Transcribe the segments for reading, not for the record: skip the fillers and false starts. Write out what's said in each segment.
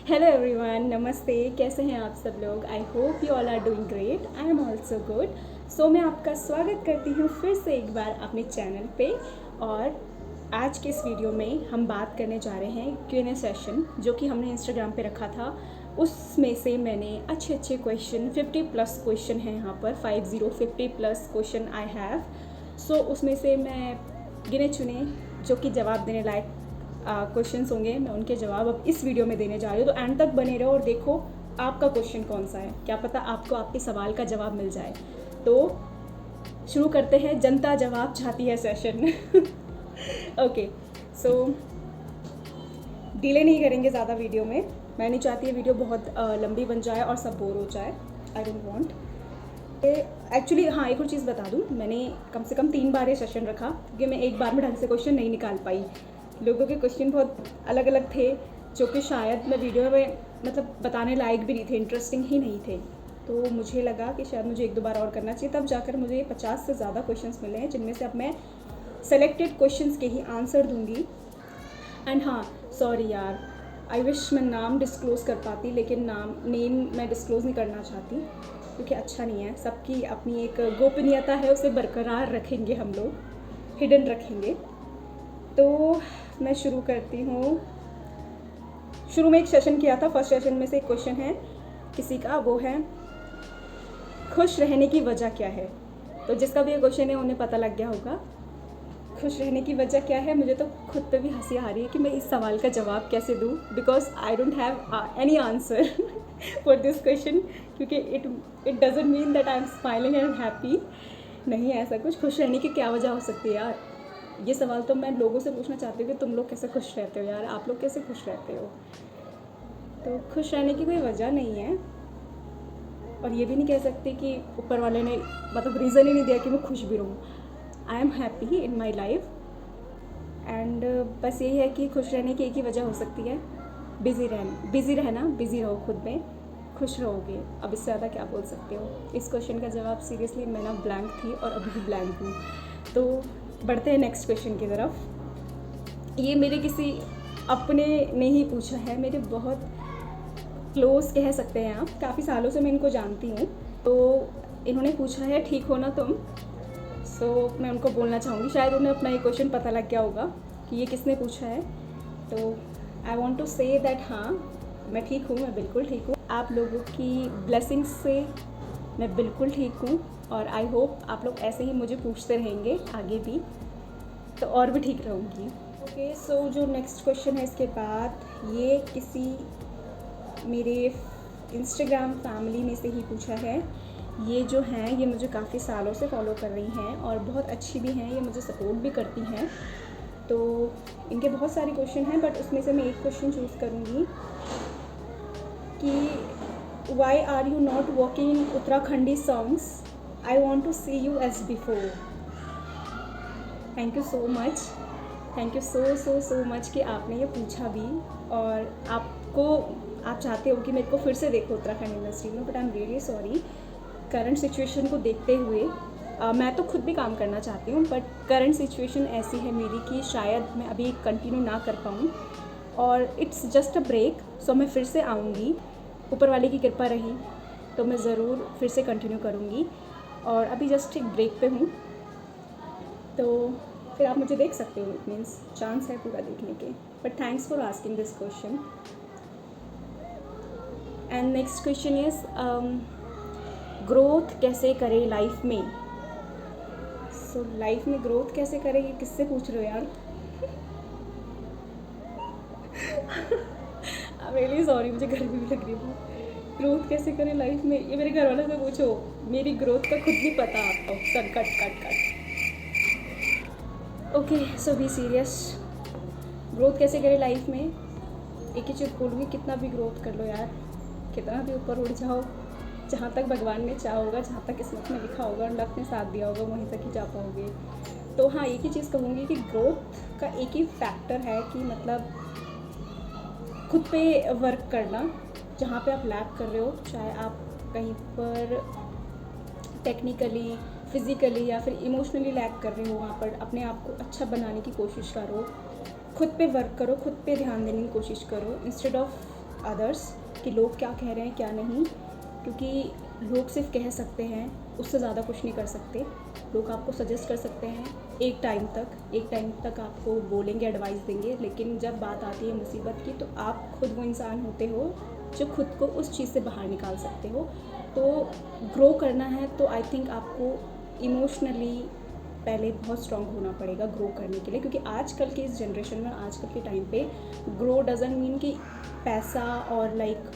Hello everyone, नमस्ते। कैसे हैं आप सब लोग? I hope you all are doing great. I am also good. So मैं आपका स्वागत करती हूँ फिर से एक बार अपने चैनल पे। और आज के इस वीडियो में हम बात करने जा रहे हैं Q&A सेशन जो कि हमने इंस्टाग्राम पे रखा था। उसमें से मैंने अच्छे क्वेश्चन 50+ क्वेश्चन हैं यहाँ पर, 50+ क्वेश्चन आई हैव। सो उसमें से मैं गिने चुने जो कि जवाब देने लायक क्वेश्चंस होंगे, मैं उनके जवाब अब इस वीडियो में देने जा रही हूँ। तो एंड तक बने रहो और देखो आपका क्वेश्चन कौन सा है, क्या पता आपको आपके सवाल का जवाब मिल जाए। तो शुरू करते हैं जनता जवाब चाहती है सेशन। ओके, सो डिले नहीं करेंगे ज़्यादा वीडियो में। मैं नहीं चाहती है वीडियो बहुत लंबी बन जाए और सब बोर हो जाए। I don't want. एक्चुअली हाँ, एक और चीज़ बता दूँ, मैंने कम से कम 3 बार ये सेशन रखा क्योंकि मैं एक बार में ढंग से क्वेश्चन नहीं निकाल पाई। लोगों के क्वेश्चन बहुत अलग अलग थे जो कि शायद मैं वीडियो में मतलब बताने लायक भी नहीं थे, इंटरेस्टिंग ही नहीं थे। तो मुझे लगा कि शायद मुझे 1-2 बार और करना चाहिए, तब जाकर मुझे ये 50 से ज़्यादा क्वेश्चंस मिले हैं जिनमें से अब मैं सेलेक्टेड क्वेश्चंस के ही आंसर दूंगी। एंड हाँ, सॉरी यार, आई विश मैं नाम डिस्क्लोज़ कर पाती, लेकिन नेम मैं डिस्क्लोज़ नहीं करना चाहती क्योंकि अच्छा नहीं है। सबकी अपनी एक गोपनीयता है, उसे बरकरार रखेंगे हम लोग, हिडन रखेंगे। तो मैं शुरू करती हूँ। शुरू में एक सेशन किया था, फर्स्ट सेशन में से एक क्वेश्चन है किसी का, वो है खुश रहने की वजह क्या है। तो जिसका भी ये क्वेश्चन है उन्हें पता लग गया होगा खुश रहने की वजह क्या है। मुझे तो खुद पे भी हंसी आ रही है कि मैं इस सवाल का जवाब कैसे दूँ, because I don't have any answer for this question, क्योंकि it doesn't mean that I am smiling and happy. नहीं है ऐसा कुछ। खुश रहने की क्या वजह हो सकती है यार? ये सवाल तो मैं लोगों से पूछना चाहती हूँ कि तुम लोग कैसे खुश रहते हो यार, आप लोग कैसे खुश रहते हो। तो खुश रहने की कोई वजह नहीं है, और ये भी नहीं कह सकती कि ऊपर वाले ने मतलब रीज़न ही नहीं दिया कि मैं खुश भी रहूँ। I am happy in my life and बस यही है कि खुश रहने की एक ही वजह हो सकती है, बिज़ी रहना। बिज़ी रहो खुद में, खुश रहोगे। अब इससे ज़्यादा क्या बोल सकते हो। इस क्वेश्चन का जवाब सीरियसली मैं ना ब्लैंक थी और अभी भी ब्लैंक हूँ। तो बढ़ते हैं नेक्स्ट क्वेश्चन की तरफ। ये मेरे किसी अपने ने ही पूछा है, मेरे बहुत क्लोज कह सकते हैं आप, काफ़ी सालों से मैं इनको जानती हूँ। तो इन्होंने पूछा है ठीक हो ना तुम। सो मैं उनको बोलना चाहूँगी, शायद उन्हें अपना ये क्वेश्चन पता लग गया होगा कि ये किसने पूछा है। तो I want to say that हाँ, मैं ठीक हूँ, मैं बिल्कुल ठीक हूँ। आप लोगों की ब्लेसिंग्स से मैं बिल्कुल ठीक हूँ और आई होप आप लोग ऐसे ही मुझे पूछते रहेंगे आगे भी, तो और भी ठीक रहूँगी। ओके, सो जो नेक्स्ट क्वेश्चन है इसके बाद, ये किसी मेरे इंस्टाग्राम फैमिली में से ही पूछा है। ये जो हैं ये मुझे काफ़ी सालों से फॉलो कर रही हैं और बहुत अच्छी भी हैं, ये मुझे सपोर्ट भी करती हैं। तो इनके बहुत सारे क्वेश्चन हैं, बट उसमें से मैं एक क्वेश्चन चूज़ करूँगी कि why are you not walking in उत्तराखंडी songs, I want to see you as before. Thank you so much, thank you so much कि आपने ये पूछा भी, और आप चाहते हो कि मेरे को फिर से देखो उत्तराखंड इंडस्ट्री में, but I am really sorry. Current situation को देखते हुए मैं तो खुद भी काम करना चाहती हूँ, बट करंट सिचुएशन ऐसी है मेरी कि शायद मैं अभी कंटिन्यू ना कर पाऊँ, और इट्स जस्ट अ ब्रेक। सो मैं फिर से आऊँगी, ऊपर वाले की कृपा रही तो मैं ज़रूर फिर से कंटिन्यू करूँगी, और अभी जस्ट एक ब्रेक पे हूँ। तो फिर आप मुझे देख सकते हो, इट मीन्स चांस है पूरा देखने के। But thanks for asking this question. And next question is growth कैसे करें लाइफ में। सो लाइफ में ग्रोथ कैसे करें, ये किससे पूछ रहे हो यार? रियली सॉरी, मुझे गर्मी भी लग रही है। ग्रोथ कैसे करें लाइफ में, ये मेरे घर वालों से पूछो, मेरी ग्रोथ का खुद नहीं पता आपको। Sir cut. Okay, so be serious. Growth कैसे करें लाइफ में, एक ही चीज़ बोलूँगी, कितना भी ग्रोथ कर लो यार, कितना भी ऊपर उड़ जाओ, जहाँ तक भगवान ने चाहा होगा, जहाँ तक किस्मत में लिखा होगा और लक ने साथ दिया होगा, वहीं तक ही जा पाओगे। तो हाँ, एक ही चीज़ कहूँगी कि ग्रोथ का एक ही फैक्टर है कि मतलब खुद पे वर्क करना। जहाँ पे आप लैक कर रहे हो, चाहे आप कहीं पर टेक्निकली, फिज़िकली या फिर इमोशनली लैक कर रहे हो, वहाँ पर अपने आप को अच्छा बनाने की कोशिश करो, खुद पे वर्क करो, खुद पे ध्यान देने की कोशिश करो, इंस्टेड ऑफ अदर्स कि लोग क्या कह रहे हैं क्या नहीं, क्योंकि लोग सिर्फ कह सकते हैं, उससे ज़्यादा कुछ नहीं कर सकते। लोग आपको सजेस्ट कर सकते हैं एक टाइम तक आपको बोलेंगे, एडवाइस देंगे, लेकिन जब बात आती है मुसीबत की तो आप खुद वो इंसान होते हो जो खुद को उस चीज़ से बाहर निकाल सकते हो। तो ग्रो करना है तो आई थिंक आपको इमोशनली पहले बहुत स्ट्रॉन्ग होना पड़ेगा ग्रो करने के लिए, क्योंकि आजकल के इस जनरेशन में, आजकल के टाइम पे ग्रो डजंट मीन कि पैसा और लाइक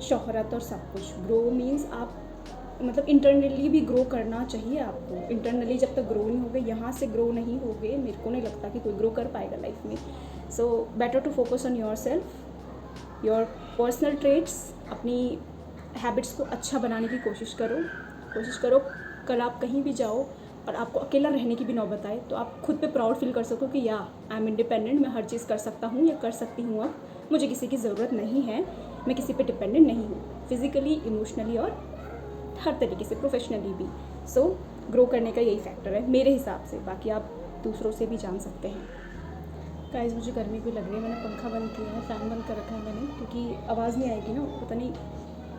शोहरत और सब कुछ। ग्रो मीन्स आप मतलब इंटरनली भी ग्रो करना चाहिए आपको। इंटरनली जब तक ग्रो नहीं होगे, यहाँ से ग्रो नहीं होगे, मेरे को नहीं लगता कि कोई ग्रो कर पाएगा लाइफ में। So better to focus on yourself, your personal traits, अपनी हैबिट्स को अच्छा बनाने की कोशिश करो। कल आप कहीं भी जाओ और आपको अकेला रहने की भी नौबत आए तो आप खुद पे प्राउड फील कर सको कि या आई एम इंडिपेंडेंट, मैं हर चीज़ कर सकता हूँ या कर सकती हूँ, अब मुझे किसी की ज़रूरत नहीं है, मैं किसी पे डिपेंडेंट नहीं हूँ, फिज़िकली, इमोशनली और हर तरीके से, प्रोफेशनली भी। सो ग्रो करने का यही फैक्टर है मेरे हिसाब से, बाकी आप दूसरों से भी जान सकते हैं। गाइस मुझे गर्मी भी लग रही है, मैंने पंखा बंद किया है, फ़ैन बंद कर रखा है मैंने, क्योंकि आवाज़ नहीं आएगी ना, पता नहीं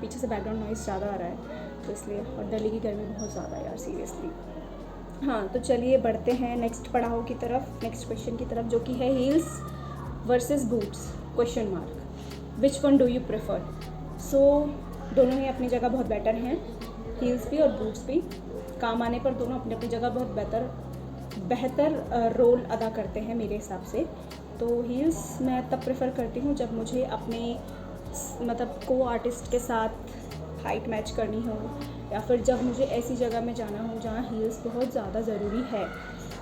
पीछे से बैकग्राउंड नॉइज़ ज़्यादा आ रहा है तो इसलिए। और दिल्ली की गर्मी बहुत ज़्यादा है यार, सीरियसली। हाँ तो चलिए बढ़ते हैं नेक्स्ट पड़ाव की तरफ, नेक्स्ट क्वेश्चन की तरफ, जो कि है heels versus boots question mark, which one do you prefer. So दोनों ही अपनी जगह बहुत बेटर हैं, हील्स भी और बूट्स भी। काम आने पर दोनों अपनी अपनी जगह बहुत बेहतर रोल अदा करते हैं मेरे हिसाब से। तो हील्स मैं तब प्रेफर करती हूँ जब मुझे अपने मतलब को आर्टिस्ट के साथ हाइट मैच करनी हो, या फिर जब मुझे ऐसी जगह में जाना हो जहाँ हील्स बहुत ज़्यादा ज़रूरी है,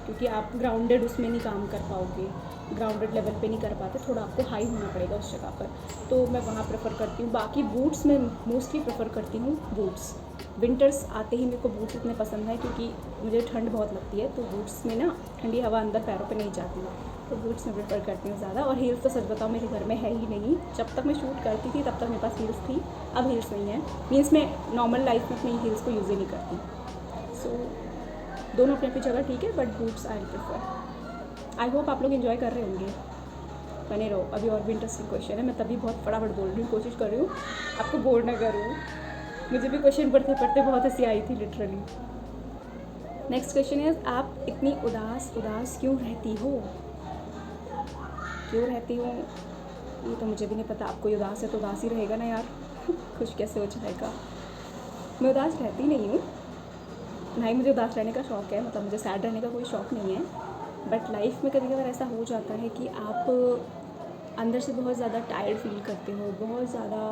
क्योंकि आप ग्राउंडेड उसमें नहीं काम कर पाओगे, ग्राउंडेड लेवल पे नहीं कर पाते, थोड़ा आपको हाई होना पड़ेगा उस जगह पर, तो मैं वहाँ प्रेफर करती हूँ। बाकी बूट्स में मोस्टली प्रेफर करती हूँ बूट्स। विंटर्स आते ही मेरे को बूट्स इतने पसंद है क्योंकि मुझे ठंड बहुत लगती है, तो बूट्स में ना ठंडी हवा अंदर पैरों पे नहीं जाती, तो बूट्स में प्रेफर करती हूँ ज़्यादा। और हील्स तो सच बताओ मेरे घर में है ही नहीं, जब तक मैं शूट करती थी तब तक मेरे पास हील्स थी, अब हील्स नहीं है। मीन्स मैं नॉर्मल लाइफ में अपनी हील्स को यूज़ ही नहीं करती। सो दोनों अपनी अपनी जगह ठीक है, but boots I prefer. I hope आप लोग इन्जॉय कर रहे होंगे, बने रहो, अभी और भी इंटरेस्टिंग क्वेश्चन है। मैं तभी बहुत फटाफट बोल रही हूँ, कोशिश कर रही हूँ आपको बोर ना करूँ, मुझे भी क्वेश्चन पढ़ते पढ़ते बहुत हंसी आई थी लिटरली। नेक्स्ट क्वेश्चन है, आप इतनी उदास क्यों रहती हो। ये तो मुझे भी नहीं पता, आपको उदास है तो उदास ही रहेगा ना यार खुश कैसे हो जाएगा। मैं उदास रहती नहीं हूँ, ना ही मुझे उदास रहने का शौक़ है, मतलब मुझे सैड रहने का कोई शौक़ नहीं है, बट लाइफ में कभी कभार ऐसा हो जाता है कि आप अंदर से बहुत ज़्यादा टायर्ड फील करते हो, बहुत ज़्यादा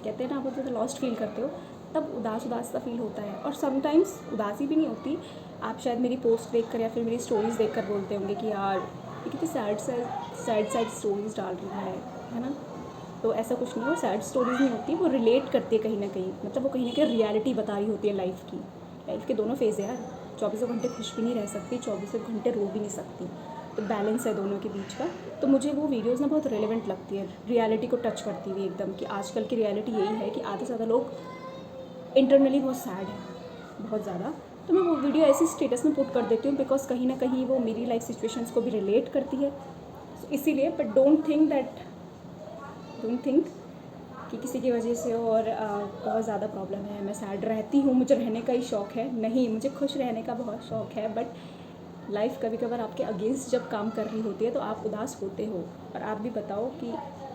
कहते हैं ना, आप बहुत ज़्यादा लॉस्ट फील करते हो, तब उदास सा फील होता है। और समटाइम्स उदासी भी नहीं होती, आप शायद मेरी पोस्ट देखकर या फिर मेरी स्टोरीज़ देखकर बोलते होंगे कि यार ये कितनी सैड स्टोरीज़ डाल रही है ना। तो ऐसा कुछ नहीं हो, सैड स्टोरीज़ नहीं होती, वो रिलेट करती है कहीं ना कहीं, मतलब वो कहीं ना कहीं रियलिटी बता रही होती है लाइफ की। लाइफ के दोनों फेज़ है यार, 24 घंटे खुश भी नहीं रह सकती, 24 घंटे रो भी नहीं सकती, तो बैलेंस है दोनों के बीच का। तो मुझे वो वीडियोज़ ना बहुत रेलेवेंट लगती है, रियलिटी को टच करती हुई एकदम, कि आजकल की रियलिटी यही है कि आधे से ज़्यादा लोग इंटरनली बहुत सैड है, बहुत ज़्यादा। तो मैं वो वीडियो ऐसे स्टेटस में पुट कर देती हूँ बिकॉज कहीं ना कहीं वो मेरी लाइफ सिचुएशंस को भी रिलेट करती है, इसीलिए। बट डोंट थिंक कि किसी की वजह से और बहुत ज़्यादा प्रॉब्लम है, मैं सैड रहती हूँ, मुझे रहने का ही शौक़ है, नहीं, मुझे खुश रहने का बहुत शौक़ है। बट लाइफ कभी कभार आपके अगेंस्ट जब काम कर रही होती है तो आप उदास होते हो। और आप भी बताओ कि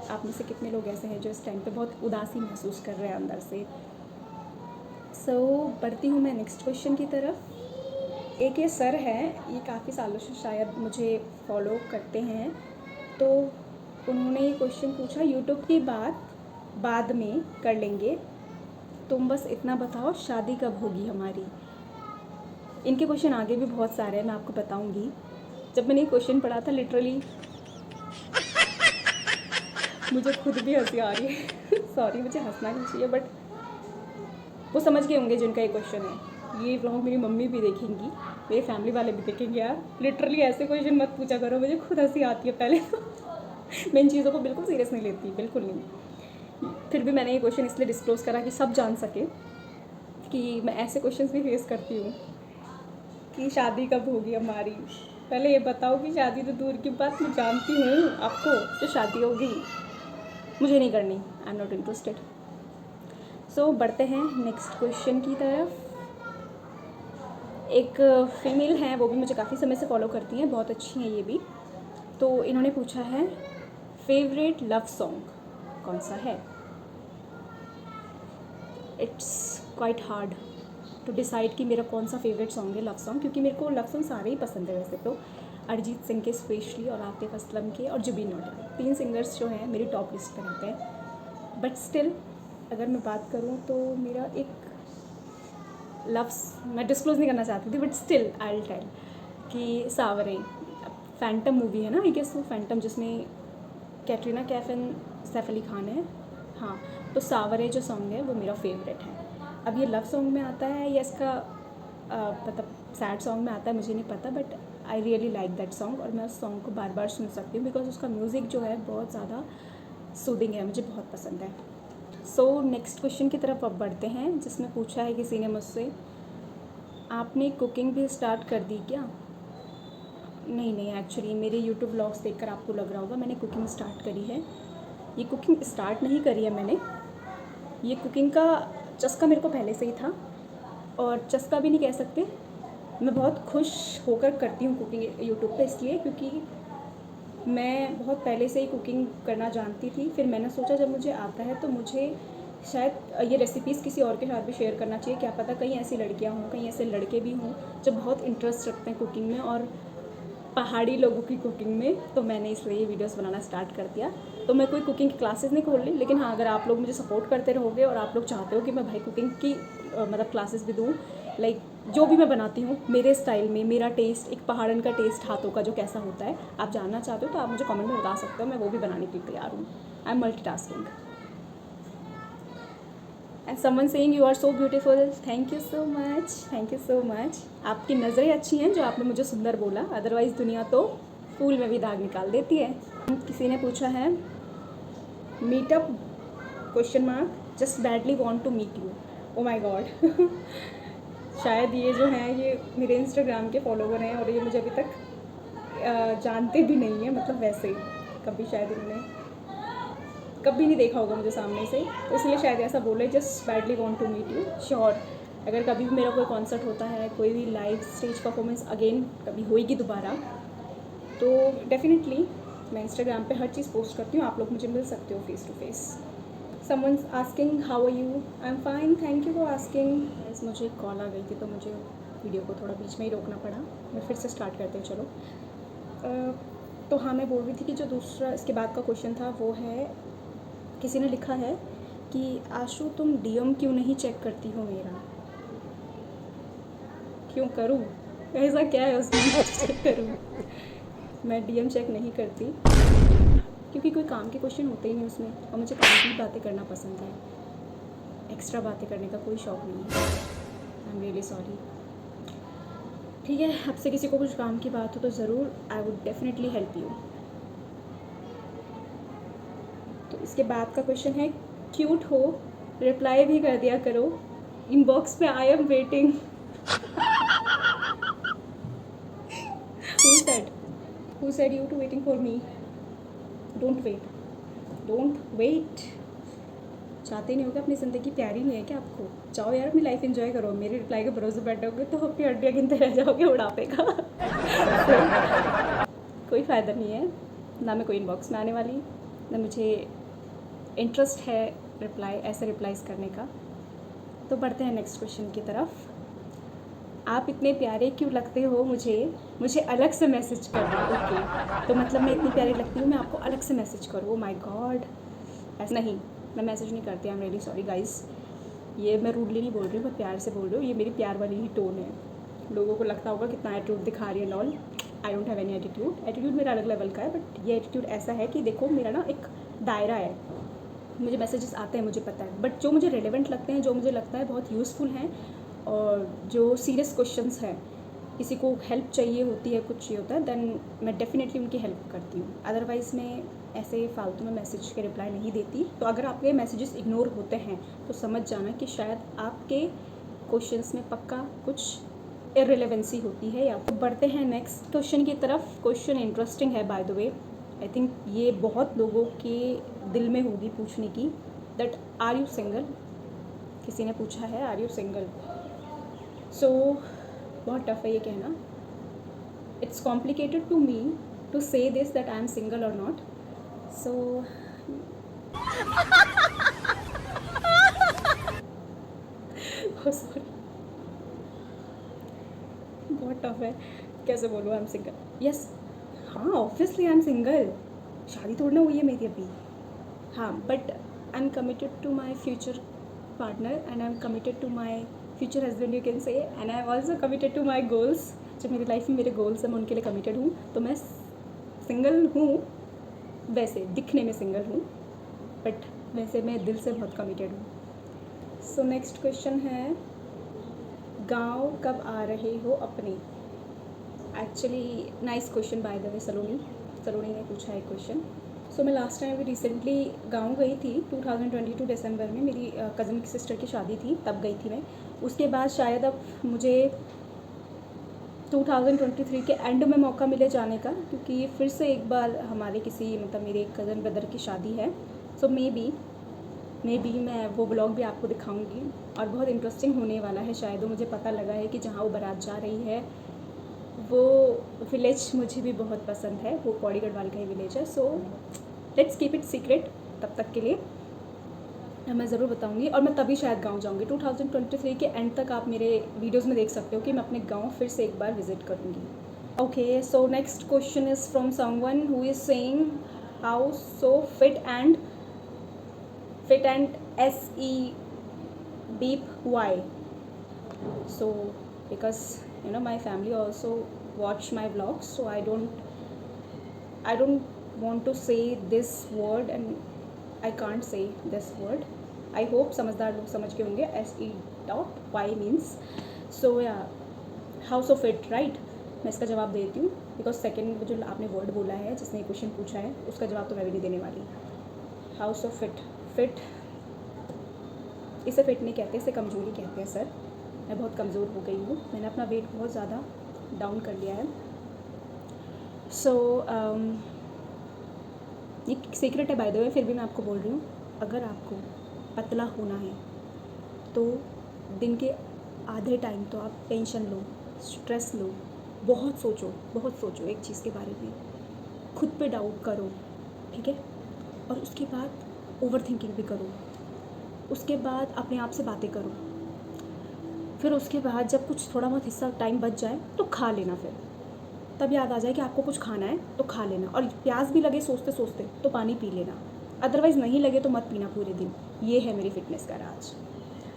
आप में से कितने लोग ऐसे हैं जो इस टाइम पे बहुत उदासी महसूस कर रहे हैं अंदर से। सो बढ़ती हूँ मैं नेक्स्ट क्वेश्चन की तरफ। एक ये सर है, ये काफ़ी सालों से शायद मुझे फॉलो करते हैं, तो उन्होंने ये क्वेश्चन पूछा, यूट्यूब की बात बाद में कर लेंगे, तुम बस इतना बताओ शादी कब होगी हमारी। इनके क्वेश्चन आगे भी बहुत सारे हैं, मैं आपको बताऊंगी। जब मैंने ये क्वेश्चन पढ़ा था लिटरली मुझे खुद भी हंसी आ रही है सॉरी, मुझे हंसना नहीं चाहिए, बट वो समझ गए होंगे जिनका ये क्वेश्चन है। ये व्लॉग मेरी मम्मी भी देखेंगी, मेरे फैमिली वाले भी देखेंगे। यार लिटरली ऐसे क्वेश्चन मत पूछा करो, मुझे खुद हंसी आती है पहले तो मैं इन चीज़ों को बिल्कुल सीरियस नहीं लेती, बिल्कुल नहीं। फिर भी मैंने ये क्वेश्चन इसलिए डिस्क्लोज़ करा कि सब जान सके कि मैं ऐसे क्वेश्चंस भी फेस करती हूँ कि शादी कब होगी हमारी। पहले ये बताओ कि शादी तो दूर की बात, मैं जानती हूँ आपको जो शादी होगी। मुझे नहीं करनी, आई एम नॉट इंटरेस्टेड। सो बढ़ते हैं नेक्स्ट क्वेश्चन की तरफ। एक फीमेल हैं, वो भी मुझे काफ़ी समय से फॉलो करती हैं, बहुत अच्छी हैं ये भी। तो इन्होंने पूछा है फेवरेट लव सॉन्ग कौन सा है। It's quite hard to decide कि मेरा कौन सा फेवरेट सॉन्ग है लव सॉन्ग, क्योंकि मेरे को लव सॉन्ग सारे ही पसंद है वैसे तो। अरिजीत सिंह के स्पेशली, और आतिफ असलम के, और जुबिन नौटियाल, 3 सिंगर्स जो हैं मेरी टॉप लिस्ट पर रहते हैं। बट स्टिल अगर मैं बात करूँ तो मेरा एक मैं डिस्क्लोज नहीं करना चाहती थी, but still I will tell कि सावरे फैंटम मूवी है ना, आई गेस वो फैंटम, जिसमें कैटरीना कैफ एंड सैफ अली खान है। हाँ, तो सावरे जो सॉन्ग है वो मेरा फेवरेट है। अब ये लव सॉन्ग में आता है या इसका मतलब सैड सॉन्ग में आता है मुझे नहीं पता, but I really like that song, और मैं उस सॉन्ग को बार बार सुन सकती हूँ बिकॉज उसका म्यूज़िक जो है बहुत ज़्यादा सूदिंग है, मुझे बहुत पसंद है। सो नेक्स्ट क्वेश्चन की तरफ अब बढ़ते हैं, जिसमें पूछा है किसी ने मुझसे, आपने कुकिंग भी स्टार्ट कर दी क्या। नहीं, एक्चुअली मेरे यूट्यूब व्लॉग्स देखकर आपको लग रहा होगा मैंने कुकिंग स्टार्ट करी है। ये कुकिंग स्टार्ट नहीं करी है मैंने, ये कुकिंग का चस्का मेरे को पहले से ही था, और चस्का भी नहीं कह सकते, मैं बहुत खुश होकर करती हूँ कुकिंग यूट्यूब पे, इसलिए क्योंकि मैं बहुत पहले से ही कुकिंग करना जानती थी। फिर मैंने सोचा जब मुझे आता है तो मुझे शायद ये रेसिपीज़ किसी और के साथ भी शेयर करना चाहिए, क्या पता कहीं ऐसी लड़कियाँ हों, कहीं ऐसे लड़के भी हों जो बहुत इंटरेस्ट रखते हैं कुकिंग में, और पहाड़ी लोगों की कुकिंग में। तो मैंने इसलिए ये वीडियोस बनाना स्टार्ट कर दिया। तो मैं कोई कुकिंग की क्लासेस नहीं खोल ली, लेकिन हाँ, अगर आप लोग मुझे सपोर्ट करते रहोगे और आप लोग चाहते हो कि मैं भाई कुकिंग की मतलब क्लासेस भी दूँ, लाइक जो भी मैं बनाती हूँ मेरे स्टाइल में, मेरा टेस्ट, एक पहाड़न का टेस्ट हाथों का जो कैसा होता है, आप जानना चाहते हो तो आप मुझे कमेंट में बता सकते हो, मैं वो भी बनाने के लिए तैयार हूँ। I am multitasking. And someone saying you are so beautiful, thank you so much, thank you so much. आपकी नज़रें अच्छी हैं जो आपने मुझे सुंदर बोला, अदरवाइज़ दुनिया तो फूल में भी दाग निकाल देती है। किसी ने पूछा है meetup question mark, just badly want to meet you. Oh my God, शायद ये जो हैं ये मेरे इंस्टाग्राम के फॉलोवर हैं और ये मुझे अभी तक जानते भी नहीं हैं, मतलब वैसे ही कभी शायद इन्होंने कभी नहीं देखा होगा मुझे सामने से, तो इसलिए शायद ऐसा बोले, just badly want to meet you. Sure, अगर कभी भी मेरा कोई कॉन्सर्ट होता है, कोई भी लाइव स्टेज परफॉर्मेंस अगेन कभी होएगी दोबारा, तो डेफिनेटली मैं इंस्टाग्राम पे हर चीज़ पोस्ट करती हूँ, आप लोग मुझे मिल सकते हो face to face. Someone's asking how are you, I am fine, thank you for asking. मुझे एक कॉल आ गई थी तो मुझे वीडियो को थोड़ा बीच में ही रोकना पड़ा, मैं फिर से स्टार्ट करते हैं चलो। तो हाँ, मैं बोल रही थी कि जो दूसरा इसके बाद का क्वेश्चन था वो है, किसी ने लिखा है कि आशु तुम डीएम क्यों नहीं चेक करती हो मेरा। क्यों करूँ, ऐसा क्या है उसमें चेक करूँ। मैं डीएम चेक नहीं करती क्योंकि कोई काम के क्वेश्चन होते ही नहीं उसमें, और मुझे काम की बातें करना पसंद है, एक्स्ट्रा बातें करने का कोई शौक़ नहीं है। I am really sorry. ठीक है, आपसे किसी को कुछ काम की बात हो तो ज़रूर I would definitely help you. तो इसके बाद का क्वेश्चन है क्यूट हो, रिप्लाई भी कर दिया करो, इनबॉक्स पे I am waiting. Who said you to waiting for me? Don't wait. Don't wait. चाहते नहीं हो क्या अपनी ज़िंदगी प्यारी नहीं है क्या आपको? जाओ यार अपनी लाइफ एंजॉय करो, मेरे रिप्लाई के भरोसे बैठोगे तो अपनी हड्डियाँ गिनते रह जाओगे बुढ़ापे का। कोई फ़ायदा नहीं है, ना मैं कोई इनबॉक्स में आने वाली, ना मुझे इंटरेस्ट है ऐसे रिप्लाईज़ करने का। तो बढ़ते हैं नेक्स्ट क्वेश्चन की तरफ। आप इतने प्यारे क्यों लगते हो मुझे अलग से मैसेज करना। ओके, तो मतलब मैं इतनी प्यारी लगती हूँ मैं आपको अलग से मैसेज करूँ। ओ माय गॉड, ऐसा नहीं, मैं मैसेज नहीं करती। I am really sorry guys, ये मैं रूडली नहीं बोल रही हूँ, मैं प्यार से बोल रही हूँ, ये मेरी प्यार वाली ही टोन है। लोगों को लगता होगा कितना एटीट्यूड दिखा रही है lol, I don't have any attitude मेरा अलग लेवल का है, बट ये एटीट्यूड ऐसा है कि देखो मेरा ना एक दायरा है, मुझे मैसेजेस आते हैं मुझे पता है, बट जो मुझे रेलेवेंट लगते हैं, जो मुझे लगता है बहुत यूज़फुल हैं, और जो सीरियस क्वेश्चंस हैं, किसी को हेल्प चाहिए होती है, कुछ चाहिए होता है, देन मैं डेफिनेटली उनकी हेल्प करती हूँ। अदरवाइज़ मैं ऐसे फालतू में मैसेज के रिप्लाई नहीं देती। तो अगर आपके मैसेजेस इग्नोर होते हैं तो समझ जाना कि शायद आपके क्वेश्चंस में पक्का कुछ इररिलेवेंसी होती है। या तो बढ़ते हैं नेक्स्ट क्वेश्चन की तरफ। क्वेश्चन इंटरेस्टिंग है bye the way, I think ये बहुत लोगों के दिल में होगी पूछने की, दैट आर यू सिंगल। किसी ने पूछा है आर यू सिंगल। सो बहुत टफ है ये कहना। It's complicated to me to say this that I am single और नॉट। सो सॉरी, बहुत टफ है, कैसे बोलूँ आई एम सिंगल। यस, हाँ ऑब्वियसली आई एम सिंगल, शादी थोड़ी ना हुई है मेरी अभी। हाँ, but I am committed to my future partner and I am committed to my future husband you can say, and I am also committed to my goals. जो मेरी लाइफ में मेरे गोल्स हैं मैं उनके लिए कमिटेड हूँ। तो मैं सिंगल हूँ, वैसे दिखने में सिंगल हूँ, बट वैसे मैं दिल से बहुत कमिटेड हूँ। सो नेक्स्ट क्वेश्चन है, गांव कब आ रहे हो अपने। Actually nice question by the way, Saloni ने पूछा है क्वेश्चन। सो मैं लास्ट टाइम अभी रिसेंटली गांव गई थी 2022 दिसंबर में, मेरी कज़न की सिस्टर की शादी थी, तब गई थी मैं। उसके बाद शायद अब मुझे 2023 के एंड में मौका मिले जाने का, क्योंकि फिर से एक बार हमारे किसी मतलब मेरे कज़न ब्रदर की शादी है। सो मे बी मैं वो ब्लॉग भी आपको दिखाऊंगी और बहुत इंटरेस्टिंग होने वाला है शायद। मुझे पता लगा है कि जहाँ वो बारात जा रही है वो विलेज मुझे भी बहुत पसंद है, वो पौड़ी गढ़वाल का ही विलेज है। So let's keep it secret तब तक के लिए, मैं ज़रूर बताऊंगी। और मैं तभी शायद गांव जाऊंगी 2023 के एंड तक। आप मेरे वीडियोस में देख सकते हो कि मैं अपने गांव फिर से एक बार विजिट करूंगी। Okay, so next question is from someone who is saying how so fit and SE beep why. So because my family also watch my vlogs, so I don't want to say this word and I can't say this word. I hope समझदार लोग समझ के होंगे SE.Y means. So yeah, how so fit, right? मैं इसका जवाब देती हूँ बिकॉज सेकेंड जो आपने वर्ड बोला है जिसने ये क्वेश्चन पूछा है उसका जवाब तो मैं भी नहीं देने वाली। हाउ सो फिट, इसे फिट नहीं कहते, इसे कमज़ोरी कहते हैं सर। मैं बहुत कमज़ोर हो गई हूँ, मैंने अपना वेट बहुत ज़्यादा डाउन कर लिया है। सो ये सीक्रेट है बाय द वे, फिर भी मैं आपको बोल रही हूँ, अगर आपको पतला होना है तो दिन के आधे टाइम तो आप टेंशन लो, स्ट्रेस लो, बहुत सोचो एक चीज़ के बारे में, खुद पे डाउट करो, ठीक है। और उसके बाद ओवर थिंकिंग भी करो, उसके बाद अपने आप से बातें करो, फिर उसके बाद जब कुछ थोड़ा बहुत हिस्सा टाइम बच जाए तो खा लेना। फिर तब याद आ जाए कि आपको कुछ खाना है तो खा लेना, और प्यास भी लगे सोचते सोचते तो पानी पी लेना, अदरवाइज़ नहीं लगे तो मत पीना पूरे दिन। ये है मेरी फिटनेस का राज।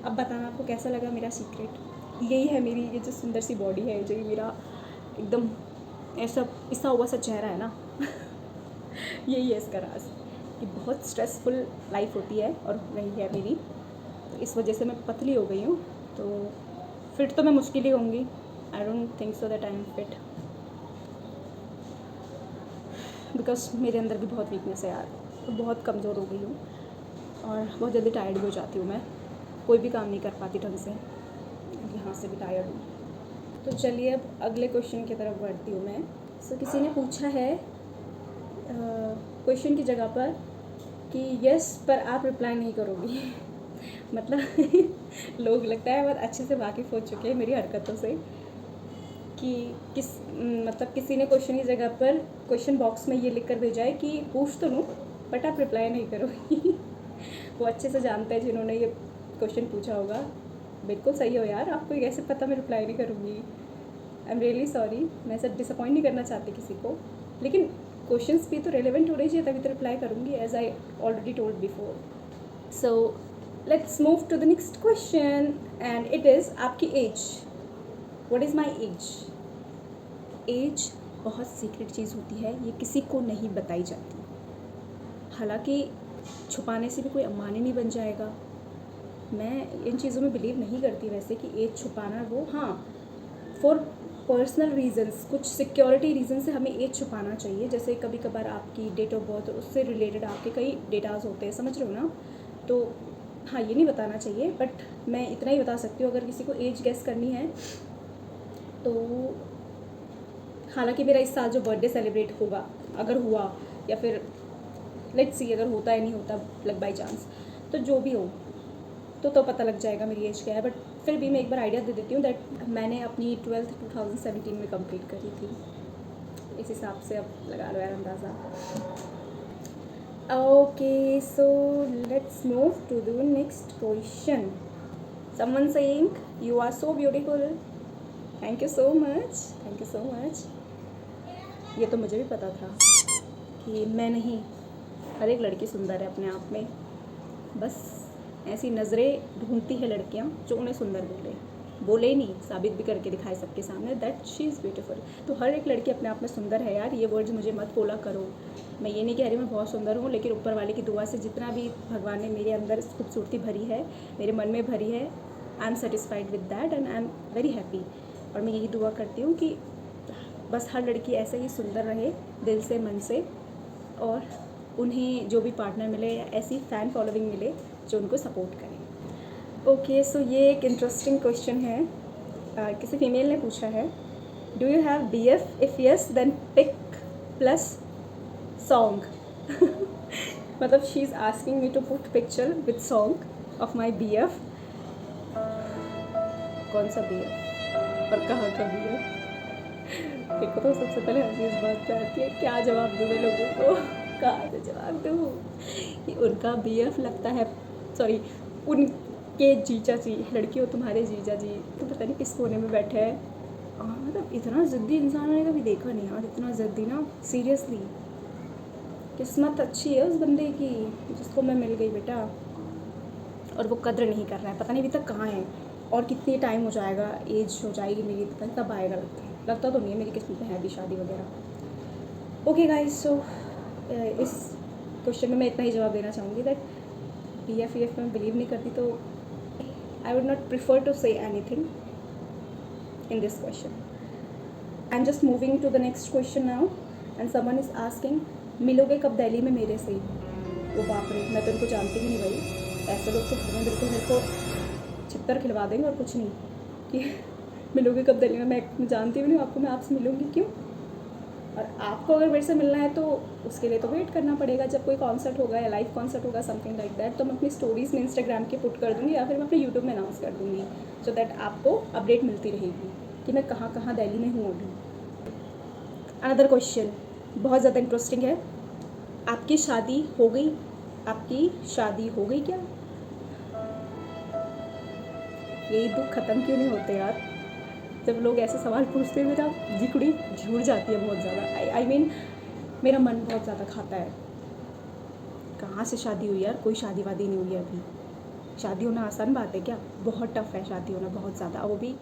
अब बताना आपको कैसा लगा मेरा सीक्रेट। यही है मेरी ये जो सुंदर सी बॉडी है, जो ये मेरा एकदम ऐसा पिसा हुआ सा चेहरा है ना यही है इसका राज कि बहुत स्ट्रेसफुल लाइफ होती है और रही है मेरी, तो इस वजह से मैं पतली हो गई हूँ। तो फिट तो मैं मुश्किल ही होंगी, I don't think so that I am fit, because मेरे अंदर भी बहुत वीकनेस है यार, तो बहुत कमज़ोर हो गई हूँ और बहुत जल्दी टायर्ड भी हो जाती हूँ। मैं कोई भी काम नहीं कर पाती ढंग से, यहाँ से भी टायर्ड हूँ। तो चलिए अब अगले क्वेश्चन की तरफ बढ़ती हूँ मैं। सो किसी ने पूछा है क्वेश्चन की जगह पर कि यस पर आप रिप्लाई नहीं करोगी मतलब लोग लगता है बहुत अच्छे से वाकिफ़ हो चुके हैं मेरी हरकतों से कि किसी ने क्वेश्चन की जगह पर क्वेश्चन बॉक्स में ये लिख कर भेजा है कि पूछ तो लूँ बट आप रिप्लाई नहीं करोगी वो अच्छे से जानते हैं जिन्होंने ये क्वेश्चन पूछा होगा। बिल्कुल सही हो यार, आपको कैसे पता मैं रिप्लाई नहीं करूँगी। आई एम रियली सॉरी, मैं सब डिसअपॉइंट नहीं करना चाहती किसी को, लेकिन क्वेश्चंस भी तो रेलेवेंट होने चाहिए तभी तो रिप्लाई करूँगी, as I already told before. So let's move to the next question and it is आपकी age. What is my age? Age बहुत सीक्रेट चीज़ होती है, ये किसी को नहीं बताई जाती। हालांकि छुपाने से भी कोई अम्बानी नहीं बन जाएगा। मैं इन चीज़ों में बिलीव नहीं करती वैसे कि एज छुपाना, वो हाँ फॉर पर्सनल रीजंस, कुछ सिक्योरिटी रीज़न से हमें एज छुपाना चाहिए। जैसे कभी कभार आपकी डेट ऑफ बर्थ, उससे रिलेटेड आपके कई डेटाज होते हैं, समझ रहे हो ना, तो हाँ ये नहीं बताना चाहिए। बट मैं इतना ही बता सकती हूँ, अगर किसी को एज गेस करनी है तो हालांकि मेरा इस साल जो बर्थडे सेलिब्रेट होगा, अगर हुआ या फिर लेट्स सी अगर होता है नहीं होता लक बाई चांस, तो जो भी हो तो पता लग जाएगा मेरी एज क्या है। बट फिर भी मैं एक बार आइडिया दे देती हूँ दैट मैंने अपनी 12th 2017 में कंप्लीट करी थी। इस हिसाब से अब लगा लो यार अंदाज़ा। Okay, so let's move to the next question. Someone saying you are so beautiful. Thank you so much, thank you so much. ये तो मुझे भी पता था कि मैं नहीं, हर एक लड़की सुंदर है अपने आप में, बस ऐसी नज़रें ढूंढती है लड़कियां जो उन्हें सुंदर बोले ही नहीं, साबित भी करके दिखाए सबके सामने दैट शी इज़ ब्यूटीफुल। तो हर एक लड़की अपने आप में सुंदर है यार, ये वर्ड्स मुझे मत बोला करो। मैं ये नहीं कह रही मैं बहुत सुंदर हूँ, लेकिन ऊपर वाले की दुआ से जितना भी भगवान ने मेरे अंदर खूबसूरती भरी है, मेरे मन में भरी है, I am satisfied with that and I am very happy. और मैं यही दुआ करती हूँ कि बस हर लड़की ऐसे ही सुंदर रहे दिल से मन से, और उन्हें जो भी पार्टनर मिले या ऐसी फ़ैन फॉलोइंग मिले जो उनको सपोर्ट करें। ओके, सो ये एक इंटरेस्टिंग क्वेश्चन है। किसी फीमेल ने पूछा है, do you have BF? If yes then pic plus song. मतलब she is asking me to put picture with song of my BF। कौन सा BF और कहाँ का BF? देखो तो सबसे पहले हंसी इस बात पे आती है, क्या जवाब दूँ मैं लोगों को, कहाँ से जवाब दूँ। कि उनका BF लगता है, सॉरी उनके जीजा जी, लड़की हो तुम्हारे जीजा जी, तो पता नहीं किस कोने में बैठे हैं। मतलब इतना ज़िद्दी इंसान मैंने कभी देखा नहीं यार, इतना ज़िद्दी ना, सीरियसली। किस्मत अच्छी है उस बंदे की जिसको मैं मिल गई बेटा, और वो कद्र नहीं कर रहा है, पता नहीं अभी तक कहाँ है और कितनी टाइम हो जाएगा, एज हो जाएगी मेरी तब आएगा। लगता तो नहीं है मेरी किस्मत में है अभी शादी वगैरह। ओके गाइस, सो इस क्वेश्चन में मैं इतना ही जवाब देना चाहूँगी दैट BF में बिलीव नहीं करती, तो I would not prefer to say anything in this question. I am just moving to the next question now and someone is asking, मिलोगे कब दिल्ली में मेरे से? वो बाप रे, मैं तो उनको जानती भी नहीं भाई, ऐसे लोग तो घर में बिल्कुल मेरे को छितर खिलवा देंगे और कुछ नहीं कि मिलोगे कब दिल्ली में। मैं जानती भी नहीं आपको, मैं आपसे मिलूँगी क्यों? और आपको अगर मेरे से मिलना है तो उसके लिए तो वेट करना पड़ेगा, जब कोई कॉन्सर्ट होगा या लाइव कॉन्सर्ट होगा समथिंग लाइक दैट, तो मैं अपनी स्टोरीज़ में इंस्टाग्राम के पुट कर दूँगी या फिर मैं अपने यूट्यूब में अनाउंस कर दूँगी, सो दैट आपको अपडेट मिलती रहेगी कि मैं कहाँ कहाँ दिल्ली में हूँ अभी। अनदर क्वेश्चन बहुत ज़्यादा इंटरेस्टिंग है, आपकी शादी हो गई? आपकी शादी हो गई क्या? यही दुख ख़त्म क्यों नहीं होते यार, जब लोग ऐसे सवाल पूछते हैं मेरा जिकड़ी झूठ जाती है बहुत ज़्यादा। आई मीन मेरा मन बहुत ज़्यादा खाता है। कहाँ से शादी हुई यार, कोई शादी वादी नहीं हुई अभी। शादी होना आसान बात है क्या? बहुत टफ है शादी होना, बहुत ज़्यादा। वो भी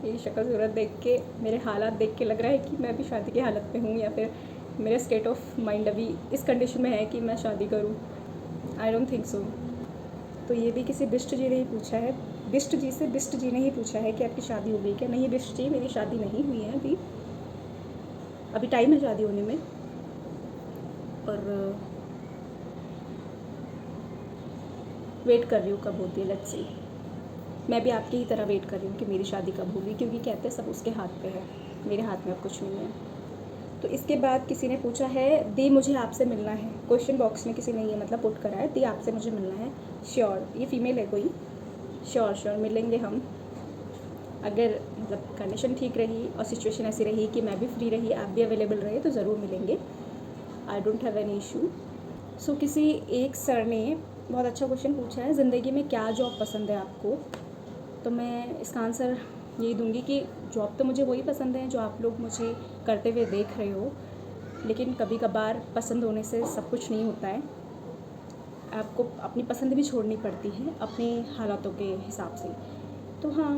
मेरी शक्ल सूरत देख के, मेरे हालात देख के लग रहा है कि मैं अभी शादी की हालत में हूँ, या फिर मेरा स्टेट ऑफ माइंड अभी इस कंडीशन में है कि मैं शादी करूँ। I don't think so. तो ये भी किसी बिष्ट जी ने ही पूछा है, बिष्ट जी ने ही पूछा है कि आपकी शादी हो गई क्या? नहीं बिष्ट जी, मेरी शादी नहीं हुई है अभी टाइम है शादी होने में, और वेट कर रही हूँ कब होती है, लेट्स सी। मैं भी आपकी ही तरह वेट कर रही हूँ कि मेरी शादी कब होगी, क्योंकि कहते हैं सब उसके हाथ पे है, मेरे हाथ में अब कुछ नहीं है। तो इसके बाद किसी ने पूछा है, दी मुझे आपसे मिलना है। क्वेश्चन बॉक्स में किसी ने ये मतलब पुट करा है, दी आपसे मुझे मिलना है। श्योर, ये फीमेल है कोई? श्योर मिलेंगे हम, अगर मतलब कंडीशन ठीक रही और सिचुएशन ऐसी रही कि मैं भी फ्री रही, आप भी अवेलेबल रहे, तो ज़रूर मिलेंगे। I don't have any issue. So किसी एक सर ने बहुत अच्छा क्वेश्चन पूछा है, ज़िंदगी में क्या जॉब पसंद है आपको? तो मैं इसका आंसर यही दूंगी कि जॉब तो मुझे वही पसंद है जो आप लोग मुझे करते हुए देख रहे हो, लेकिन कभी कभार पसंद होने से सब कुछ नहीं होता है, आपको अपनी पसंद भी छोड़नी पड़ती है अपने हालातों के हिसाब से। तो हाँ,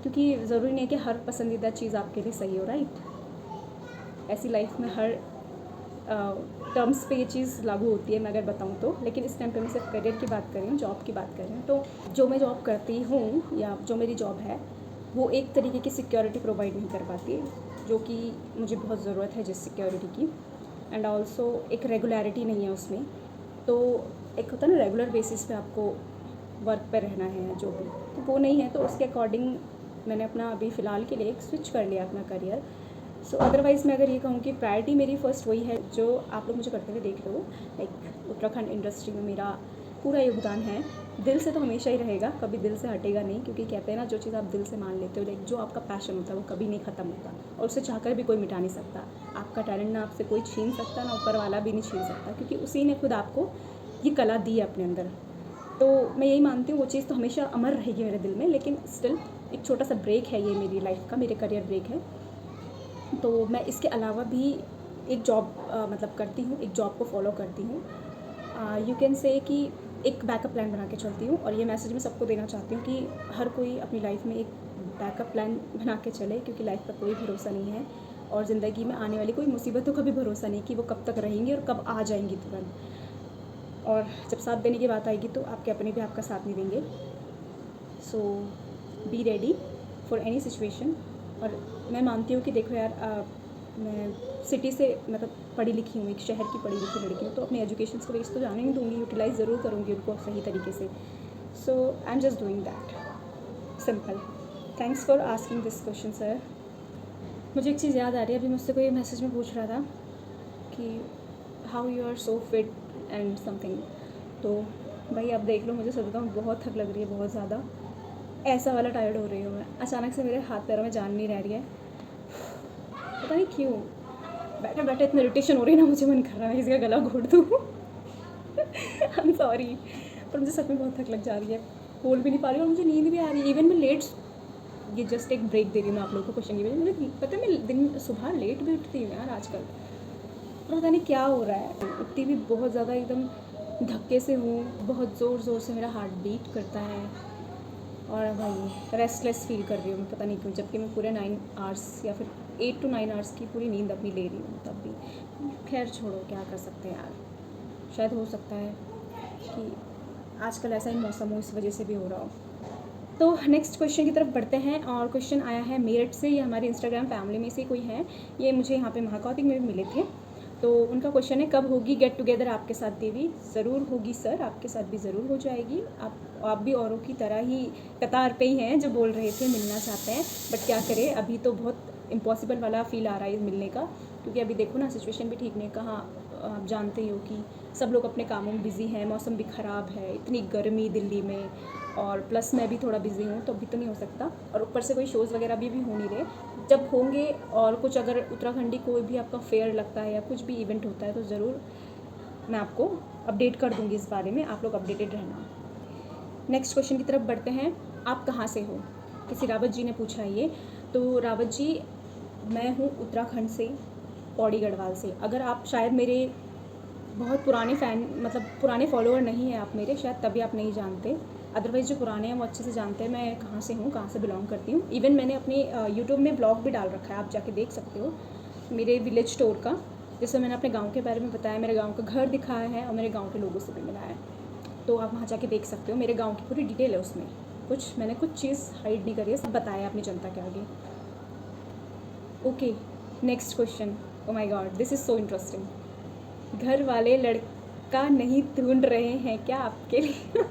क्योंकि ज़रूरी नहीं है कि हर पसंदीदा चीज़ आपके लिए सही हो, राइट? ऐसी लाइफ में हर टर्म्स पे ये चीज़ लागू होती है मैं अगर बताऊँ तो, लेकिन इस टाइम पे मैं सिर्फ करियर की बात कर रही हूँ, जॉब की बात कर रही हूँ। तो जो मैं जॉब करती हूँ या जो मेरी जॉब है, वो एक तरीके की सिक्योरिटी प्रोवाइड नहीं कर पाती, जो कि मुझे बहुत ज़रूरत है जिस सिक्योरिटी की, एंड ऑल्सो एक रेगुलरिटी नहीं है उसमें। तो एक होता है ना रेगुलर बेसिस पे आपको वर्क पे रहना है जो भी, तो वो नहीं है। तो उसके अकॉर्डिंग मैंने अपना अभी फ़िलहाल के लिए एक स्विच कर लिया अपना करियर। सो अदरवाइज़ मैं अगर ये कहूँ कि प्रायोरिटी मेरी फर्स्ट वही है जो आप लोग मुझे करते हुए देख रहे हो। लाइक उत्तराखंड इंडस्ट्री में मेरा पूरा योगदान है, दिल से तो हमेशा ही रहेगा, कभी दिल से हटेगा नहीं, क्योंकि कहते हैं ना जो चीज़ आप दिल से मान लेते हो, लाइक जो आपका पैशन होता है वो कभी नहीं ख़त्म होता और उसे चाहकर भी कोई मिटा नहीं सकता। आपका टैलेंट ना आपसे कोई छीन सकता, ना ऊपर वाला भी नहीं छीन सकता, क्योंकि उसी ने खुद आपको ये कला दी है अपने अंदर। तो मैं यही मानती हूँ वो चीज़ तो हमेशा अमर रहेगी मेरे दिल में। लेकिन स्टिल एक छोटा सा ब्रेक है ये मेरी लाइफ का, मेरे करियर ब्रेक है। तो मैं इसके अलावा भी एक जॉब मतलब करती हूँ, एक जॉब को फॉलो करती हूँ। यू कैन से कि एक बैकअप प्लान बना के चलती हूँ। और ये मैसेज मैं सबको देना चाहती हूँ कि हर कोई अपनी लाइफ में एक बैकअप प्लान बना के चले, क्योंकि लाइफ का कोई भरोसा नहीं है और ज़िंदगी में आने वाली कोई मुसीबतों का भी भरोसा नहीं कि वो कब तक रहेंगी और कब आ जाएंगी तुरंत। और जब साथ देने की बात आएगी तो आपके अपने भी आपका साथ नहीं देंगे। So be ready for any situation. और मैं मानती हूँ कि देखो यार, मैं सिटी से मतलब पढ़ी लिखी हूँ, एक शहर की पढ़ी लिखी लड़की हूँ, तो अपने एजुकेशन को वेस्ट तो जाने नहीं दूँगी, यूटिलाइज़ ज़रूर करूँगी उनको सही तरीके से। So I am just doing that, simple. Thanks for asking this question sir. मुझे एक चीज़ याद आ रही है, अभी मुझसे कोई मैसेज में पूछ रहा था कि how you are so fit and something. तो भाई आप देख लो, मुझे सच बताऊँ बहुत थक लग रही है, बहुत ज़्यादा ऐसा वाला टायर्ड हो रही हूँ मैं। अचानक से मेरे हाथ पैरों में जान नहीं रह रही है, पता नहीं क्यों। बैठे बैठे इतनी इरिटेशन हो रही है ना, मुझे मन कर रहा है किसी का गला घोट दूँ। आई एम सॉरी, पर मुझे सच में बहुत थक लग जा रही है, बोल भी नहीं पा रही हूँ और मुझे नींद भी आ रही है। इवन मैं लेट, ये जस्ट एक ब्रेक दे रही हूँ मैं आप लोगों को क्वेश्चन की वजह। मुझे पता है मैं दिन सुबह लेट भी उठती हूँ यार आजकल, पर पता नहीं क्या हो रहा है। उठती भी बहुत ज़्यादा एकदम धक्के से हूँ, बहुत ज़ोर ज़ोर से मेरा हार्ट बीट करता है और भाई रेस्टलेस फील कर रही हूँ मैं, पता नहीं क्यों, जबकि मैं पूरे 9 आवर्स या फिर 8 to 9 आवर्स की पूरी नींद अपनी ले रही हूँ तब भी। खैर छोड़ो, क्या कर सकते हैं यार, शायद हो सकता है कि आजकल ऐसा ही मौसम हो, इस वजह से भी हो रहा हो। तो नेक्स्ट क्वेश्चन की तरफ बढ़ते हैं। और क्वेश्चन आया है मेरठ से, ये हमारी इंस्टाग्राम फैमिली में से कोई है, ये मुझे यहाँ पे महाकौतिक में मिले थे। तो उनका क्वेश्चन है, कब होगी गेट टुगेदर आपके साथ देवी? ज़रूर होगी सर, आपके साथ भी ज़रूर हो जाएगी। आप भी औरों की तरह ही कतार पे ही हैं जो बोल रहे थे मिलना चाहते हैं, बट क्या करें, अभी तो बहुत इम्पॉसिबल वाला फील आ रहा है मिलने का, क्योंकि अभी देखो ना सिचुएशन भी ठीक नहीं। कहाँ आप जानते ही हो कि सब लोग अपने कामों में बिज़ी हैं, मौसम भी ख़राब है, इतनी गर्मी दिल्ली में, और प्लस मैं भी थोड़ा बिज़ी हूँ, तो अभी तो नहीं हो सकता। और ऊपर से कोई शोज़ वगैरह भी हो नहीं रहे। जब होंगे और कुछ अगर उत्तराखंडी कोई भी आपका फेयर लगता है या कुछ भी इवेंट होता है तो ज़रूर मैं आपको अपडेट कर दूँगी इस बारे में, आप लोग अपडेटेड रहना। नेक्स्ट क्वेश्चन की तरफ बढ़ते हैं। आप कहाँ से हो? किसी रावत जी ने पूछा है ये। तो रावत जी, मैं हूँ उत्तराखंड से, पौड़ी गढ़वाल से। अगर आप शायद मेरे बहुत पुराने फ़ैन, मतलब पुराने फॉलोअर नहीं हैं आप मेरे, शायद तभी आप नहीं जानते। अदरवाइज़ जो पुराने हैं वो अच्छे से जानते हैं मैं कहाँ से हूँ, कहाँ से बिलोंग करती हूँ। इवन मैंने अपने यूट्यूब में ब्लॉग भी डाल रखा है, आप जाके देख सकते हो मेरे विलेज टूर का, जिसमें मैंने अपने गांव के बारे में बताया, मेरे गांव का घर दिखाया है और मेरे गांव के लोगों से भी मिलाया है। तो आप वहाँ जाके देख सकते हो, मेरे गांव की पूरी डिटेल है उसमें, मैंने कुछ चीज़ हाइड नहीं करी है, सब बताया अपनी जनता के आगे। Okay, next question. O my God, this is so interesting. घर वाले लड़का नहीं ढूंढ रहे हैं क्या आपके लिए?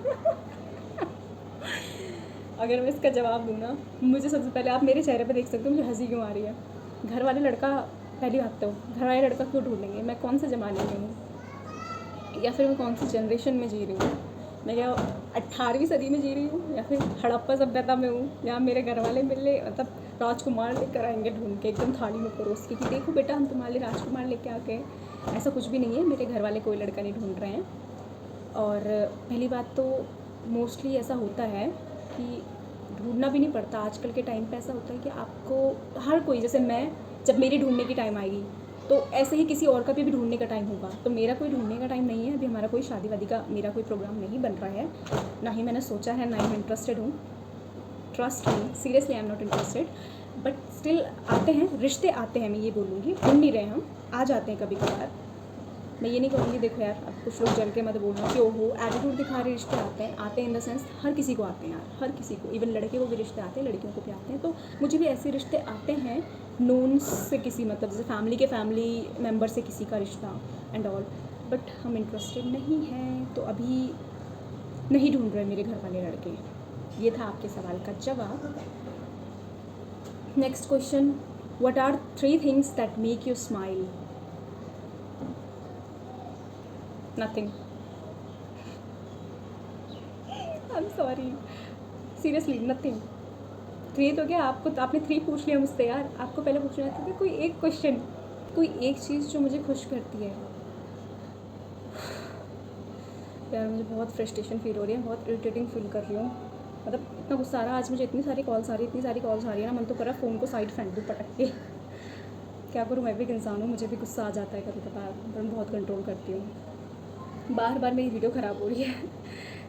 अगर मैं इसका जवाब दूँ ना, मुझे सबसे पहले आप मेरे चेहरे पे देख सकते हो मुझे हंसी क्यों आ रही है। घर वाले लड़का, पहली बात तो घर वाले लड़का क्यों ढूंढेंगे? मैं कौन से ज़माने में हूँ या फिर मैं कौन सी जनरेशन में जी रही हूँ? मैं क्या 18वीं सदी में जी रही हूँ या फिर हड़प्पा सभ्यता में हूँ? या मेरे घर वाले मिलने मतलब राजकुमार लेकर आएंगे ढूंढ के एकदम थाली में परोस के कि देखो बेटा हम तुम्हारे लिए राजकुमार लेके आ गए? ऐसा कुछ भी नहीं है, मेरे घर वाले कोई लड़का नहीं ढूंढ रहे हैं। और पहली बात तो मोस्टली ऐसा होता है कि ढूंढना भी नहीं पड़ता। आजकल के टाइम पे ऐसा होता है कि आपको हर कोई, जैसे मैं, जब मेरी ढूंढने की टाइम आएगी तो ऐसे ही किसी और का भी ढूंढने का टाइम होगा। तो मेरा कोई ढूंढने का टाइम नहीं है, अभी हमारा कोई शादी वादी का मेरा कोई प्रोग्राम नहीं बन रहा है, ना ही मैंने सोचा है, ना ही मैं इंटरेस्टेड हूँ। Trust me, seriously I am not interested, but still आते हैं रिश्ते, आते हैं, मैं ये बोलूँगी, ढूंढ नहीं रहे हम, आ जाते हैं कभी कभार। मैं ये नहीं कहूँगी, देखो यार अब कुछ लोग जल के मत बोलना कि ओहो एटीट्यूड दिखा रहे रिश्ते आते हैं इन द सेंस हर किसी को आते हैं यार, हर किसी को, इवन लड़के को भी रिश्ते आते हैं, लड़कियों को भी आते हैं। तो मुझे भी ऐसे रिश्ते आते हैं, नोन से किसी, मतलब जैसे फैमिली के फैमिली मेम्बर से किसी का रिश्ता एंड ऑल, बट हम इंटरेस्टेड नहीं हैं, तो अभी नहीं ढूंढ रहे मेरे घर वाले लड़के। ये था आपके सवाल का जवाब। Next question, What are 3 things that make you smile? Nothing. I'm sorry. Seriously, nothing. 3 तो क्या, आपको आपने 3 पूछ लिया मुझसे यार. आपको पहले पूछना था कि कोई एक क्वेश्चन, कोई एक चीज़ जो मुझे खुश करती है. यार मुझे बहुत फ्रस्ट्रेशन फील हो रही है, बहुत इरिटेटिंग फील कर रही हूँ. मतलब इतना गुस्सा आ रहा है आज मुझे, इतनी सारी कॉल्स आ रही है ना, मन तो कर रहा है फ़ोन को साइड फेंक दूँ पटक के. क्या करूँ, मैं भी एक इंसान हूँ, मुझे भी गुस्सा आ जाता है कभी कभार, पर मैं बहुत कंट्रोल करती हूँ. बार बार मेरी वीडियो ख़राब हो रही है.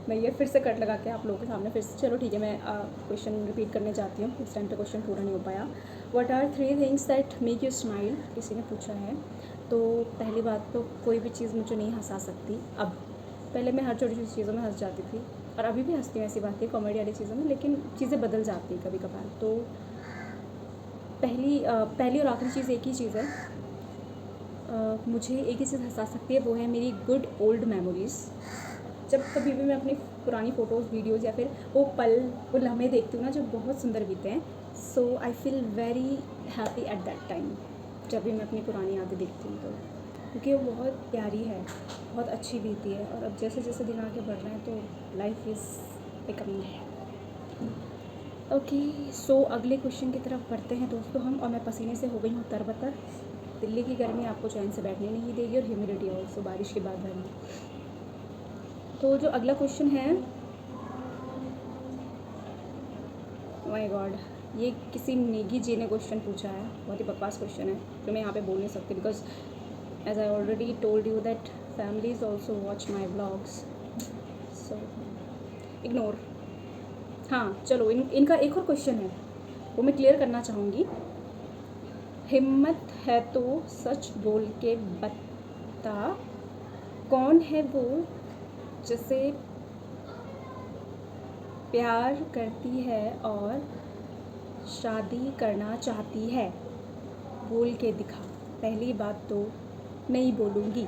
मैं ये फिर से कट लगा के आप लोगों के सामने फिर से, चलो ठीक है, मैं क्वेश्चन रिपीट करने जाती हूँ. इस टाइम पे क्वेश्चन पूरा नहीं हो पाया. What are 3 things that make you smile, किसी ने पूछा है. तो पहली बात तो कोई भी चीज़ मुझे नहीं हंसा सकती. अब पहले मैं हर छोटी छोटी चीज़ों में हंस जाती थी, और अभी भी हंसती हूँ, ऐसी बात है कॉमेडी वाली चीज़ों में, लेकिन चीज़ें बदल जाती हैं कभी कभार. तो पहली और आखिरी चीज़ एक ही चीज़ है. मुझे एक ही चीज़ हंसा सकती है, वो है मेरी गुड ओल्ड मेमोरीज़. जब कभी भी मैं अपनी पुरानी फ़ोटोज़, वीडियोज़ या फिर वो पल, वो लम्हे देखती हूँ ना जो बहुत सुंदर बीते हैं, so I feel very happy at that time. जब भी मैं अपनी पुरानी यादें देखती हूँ तो, क्योंकि वो बहुत प्यारी है, बहुत अच्छी बीती है. और अब जैसे जैसे दिन आगे बढ़ रहे हैं तो लाइफ इज़ बिकमिंग. ओके, सो अगले क्वेश्चन की तरफ बढ़ते हैं दोस्तों हम. और मैं पसीने से हो गई हूँ तरबतर. दिल्ली की गर्मी आपको चैन से बैठने नहीं देगी, और ह्यूमिडिटी ऑल्सो बारिश के बाद वाली. तो जो अगला क्वेश्चन है, माय गॉड, ये किसी नेगी जी ने क्वेश्चन पूछा है. बहुत ही बकवास क्वेश्चन है जो मैं यहाँ पे बोल नहीं सकती, because as I already told you that families also watch my blogs, so ignore. हाँ चलो, इनका एक और क्वेश्चन है, वो मैं क्लियर करना चाहूँगी. हिम्मत है तो सच बोल के बता, कौन है वो जिसे प्यार करती है और शादी करना चाहती है, बोल के दिखा. पहली बात तो नहीं बोलूँगी,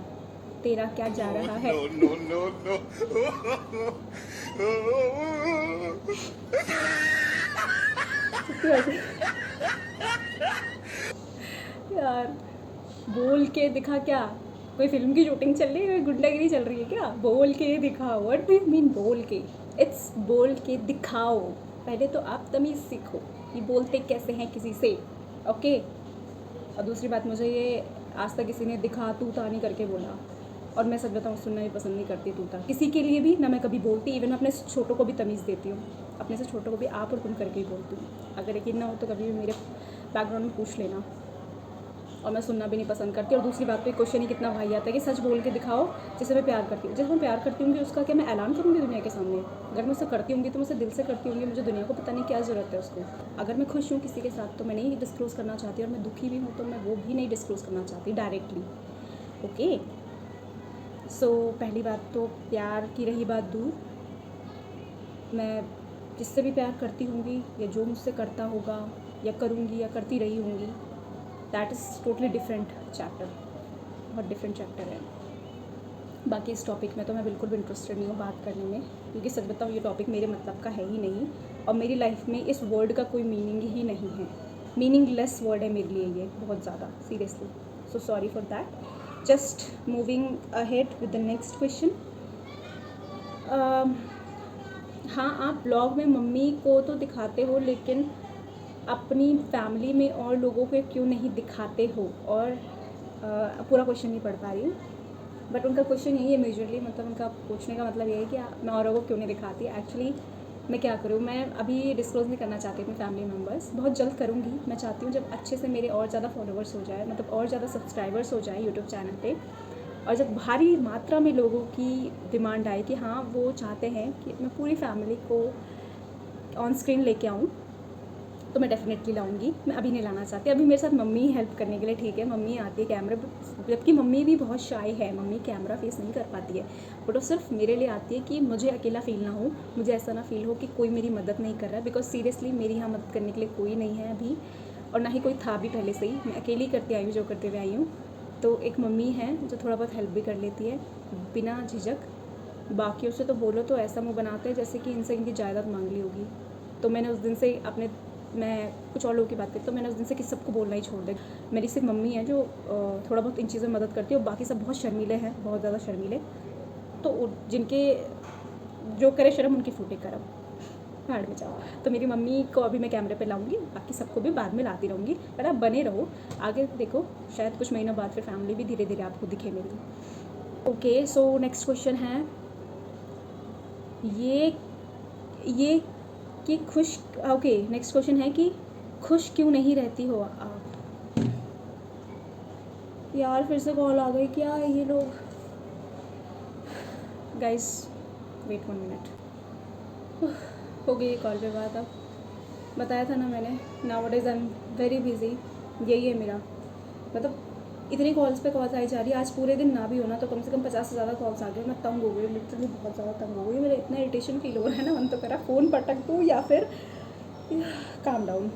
तेरा क्या जा रहा है. यार बोल के दिखा क्या, कोई फिल्म की शूटिंग चल रही है, कोई गुंडागिरी चल रही है क्या. बोल के दिखाओ, व्हाट डू यू मीन बोल के. इट्स बोल के दिखाओ. पहले तो आप तमीज़ सीखो कि बोलते कैसे हैं किसी से. ओके. और दूसरी बात, मुझे ये आज तक किसी ने दिखा तू ता नहीं करके बोला, और मैं सच बताऊँ सुनना भी पसंद नहीं करती तू ता किसी के लिए भी ना. मैं कभी बोलती, इवन अपने छोटों को भी तमीज़ देती हूँ, अपने से छोटों को भी आप और तुम करके ही बोलती हूँ. अगर यकीन ना हो तो कभी भी मेरे बैकग्राउंड में पूछ लेना. और मैं सुनना भी नहीं पसंद करती. और दूसरी बात, पे क्वेश्चन ही कितना भाई आता है कि सच बोल के दिखाओ जिसे मैं प्यार करती हूँ. जिसे मैं प्यार करती हूँ उसका क्या मैं ऐलान करूँगी दुनिया के सामने. अगर मैं उसे करती हूँ तो मैं उसे दिल से करती हूँ, मुझे दुनिया को पता नहीं क्या ज़रूरत है उसको. अगर मैं खुश हूँ किसी के साथ तो मैं नहीं डिस्क्लोज़ करना चाहती, और मैं दुखी भी हूँ तो मैं वो भी नहीं डिस्क्लोज़ करना चाहती डायरेक्टली. ओके. सो पहली बात तो प्यार की रही बात दूर, मैं जिससे भी प्यार करती होंगी या जो मुझसे करता होगा या करूँगी या करती रही होंगी, that is totally different chapter. बहुत डिफरेंट चैप्टर है. बाकी इस टॉपिक में तो मैं बिल्कुल भी इंटरेस्टेड नहीं हूँ बात करने में, क्योंकि सच बताऊँ ये टॉपिक मेरे मतलब का है ही नहीं, और मेरी लाइफ में इस वर्ड का कोई मीनिंग ही नहीं है. मीनिंगलेस वर्ड है मेरे लिए ये, बहुत ज़्यादा, seriously. So sorry for that. Just moving ahead with the next question. हाँ, आप ब्लॉग में मम्मी को तो दिखाते हो, लेकिन अपनी फैमिली में और लोगों को क्यों नहीं दिखाते हो. और पूरा क्वेश्चन नहीं पढ़ पा रही हूँ, बट उनका क्वेश्चन यही है मेजरली, मतलब उनका पूछने का मतलब यही है कि मैं औरों को क्यों नहीं दिखाती. एक्चुअली मैं क्या करूँ, मैं अभी डिस्क्लोज़ नहीं करना चाहती अपने फैमिली मेम्बर्स. बहुत जल्द करूँगी. मैं चाहती हूँ जब अच्छे से मेरे और ज़्यादा फॉलोवर्स हो जाए, मतलब और ज़्यादा सब्सक्राइबर्स हो जाए यूट्यूब चैनल पे, और जब भारी मात्रा में लोगों की डिमांड आए कि हाँ वो चाहते हैं कि मैं पूरी फैमिली को ऑन स्क्रीन लेके आऊँ, तो मैं डेफिनेटली लाऊंगी. मैं अभी नहीं लाना चाहती. अभी मेरे साथ मम्मी हेल्प करने के लिए, ठीक है, मम्मी आती है कैमरे, जबकि मम्मी भी बहुत शाय है, मम्मी कैमरा फेस नहीं कर पाती है, बट वो सिर्फ मेरे लिए आती है कि मुझे अकेला फील ना हो, मुझे ऐसा ना फील हो कि कोई मेरी मदद नहीं कर रहा है. बिकॉज सीरियसली मेरी यहाँ मदद करने के लिए कोई नहीं है अभी, और ना ही कोई था भी पहले से ही. मैं अकेली करती आई हूँ जो करते हुए आई हूँ. तो एक मम्मी है जो थोड़ा बहुत हेल्प भी कर लेती है बिना झिझक. बाकियों से तो बोलो तो ऐसा मुँह बनाते हैं जैसे कि इनसे इनकी जायदाद मांग ली होगी. तो मैंने उस दिन से अपने मैं कुछ और लोगों की बात करती तो मैंने उस दिन से किसी सबको बोलना ही छोड़ दिया। मेरी सिर्फ मम्मी है जो थोड़ा बहुत इन चीज़ों में मदद करती है, और बाकी सब बहुत शर्मीले हैं, बहुत ज़्यादा शर्मीले। तो जिनके जो करे शर्म उनकी फूटे करम, भाड़ में जाओ। तो मेरी मम्मी को अभी मैं कैमरे पे लाऊंगी, बाकी सबको भी बाद में लाती रहूँगी। पर आप बने रहो, आगे देखो शायद कुछ महीनों बाद फिर फैमिली भी धीरे धीरे आपको दिखे मेरी। ओके, सो नेक्स्ट क्वेश्चन है ये कि खुश, ओके नेक्स्ट क्वेश्चन है कि खुश क्यों नहीं रहती हो आप। यार फिर से कॉल आ गई, क्या है ये लोग। गाइस वेट 1 मिनट, हो गई कॉल पे बात। अब बताया था ना मैंने, nowadays I am very busy, यही है मेरा। मतलब इतनी कॉल्स पे कॉल्स आई जा रही है, आज पूरे दिन ना भी होना तो कम से कम 50 से ज़्यादा कॉल्स आ गए। मैं तंग हो गई, लिटरली बहुत ज़्यादा तंग हो गई। मेरा इतना इरिटेशन फील हो रहा है ना, मन तो करा फ़ोन पटक दूँ या फिर काम डाउन।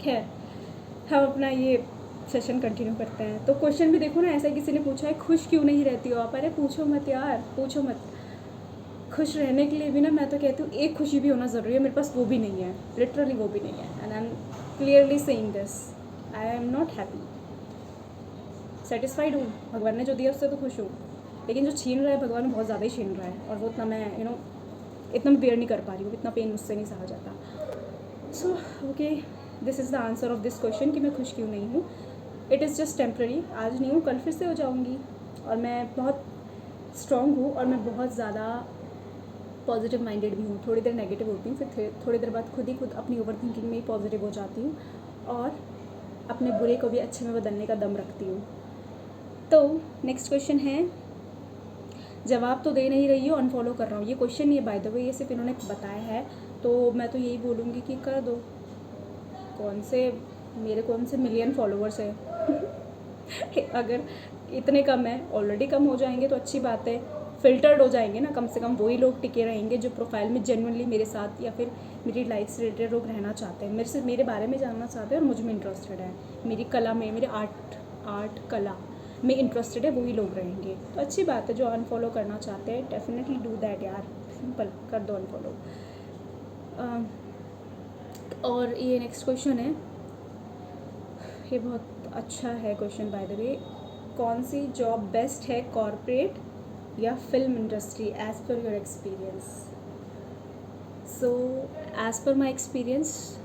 खैर हम अपना ये सेशन कंटिन्यू करते हैं। तो क्वेश्चन भी देखो ना, ऐसा किसी ने पूछा है खुश क्यों नहीं रहती हो आप। अरे पूछो मत यार, पूछो मत। खुश रहने के लिए भी ना मैं तो कहती हूँ एक खुशी भी होना ज़रूरी है, मेरे पास वो भी नहीं है, लिटरली वो भी नहीं है। And I M clearly saying this, I am not happy. Satisfied हूँ, भगवान ने जो दिया उससे तो खुश हूँ, लेकिन जो छीन रहा है भगवान बहुत ज़्यादा ही छीन रहा है, और वो इतना मैं इतना मैं बेयर नहीं कर पा रही हूँ, इतना पेन मुझसे नहीं सहा जाता। So okay, this is the answer of this question कि मैं खुश क्यों नहीं हूँ। इट इज़ जस्ट टेम्प्रेरी, आज नहीं हूँ कल फिर से हो जाऊँगी। और मैं बहुत स्ट्रॉन्ग हूँ, और मैं बहुत ज़्यादा पॉजिटिव माइंडेड भी हूँ। थोड़ी देर नेगेटिव होती हूँ, फिर थोड़ी देर बाद खुद अपनी ओवर थिंकिंग में ही पॉजिटिव हो जाती हूँ, और अपने बुरे को भी अच्छे में बदलने का दम रखती हूँ। तो नेक्स्ट क्वेश्चन है, जवाब तो दे नहीं रही हो, अनफॉलो कर रहा हूँ। ये क्वेश्चन ये बाय द वे, ये सिर्फ इन्होंने बताया है, तो मैं तो यही बोलूँगी कि कर दो। मेरे कौन से मिलियन फॉलोअर्स है अगर इतने कम है, ऑलरेडी कम हो जाएंगे तो अच्छी बात है, फ़िल्टर्ड हो जाएंगे ना, कम से कम वही लोग टिके रहेंगे जो प्रोफाइल में जेन्युइनली मेरे साथ या फिर मेरी लाइफ से रिलेटेड लोग रहना चाहते हैं, मेरे बारे में जानना चाहते हैं और मुझ में इंटरेस्टेड है, मेरी कला में, मेरे आर्ट कला में इंटरेस्टेड है, वही लोग रहेंगे। तो अच्छी बात है। जो अनफॉलो करना चाहते हैं डेफिनेटली डू दैट यार, सिंपल कर दो अनफॉलो। और ये नेक्स्ट क्वेश्चन है, ये बहुत अच्छा है क्वेश्चन बाय द वे। कौन सी जॉब बेस्ट है, कॉर्पोरेट या film industry as per your experience. So as per my experience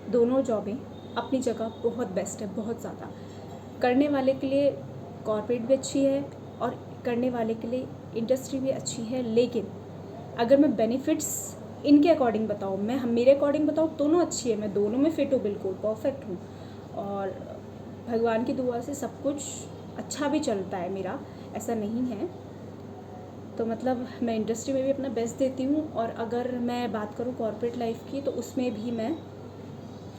दोनों जॉबें अपनी जगह बहुत बेस्ट है, बहुत ज़्यादा। करने वाले के लिए कॉर्पोरेट भी अच्छी है और करने वाले के लिए इंडस्ट्री भी अच्छी है, लेकिन अगर मैं बेनिफिट्स इनके अकॉर्डिंग बताऊँ, मेरे अकॉर्डिंग बताऊँ, दोनों अच्छी है, मैं दोनों में फ़िट हूँ, बिल्कुल परफेक्ट हूँ, और भगवान की दुआ से सब कुछ अच्छा भी चलता है मेरा, ऐसा नहीं है। तो मतलब मैं इंडस्ट्री में भी अपना बेस्ट देती हूँ, और अगर मैं बात करूँ कॉर्पोरेट लाइफ की तो उसमें भी मैं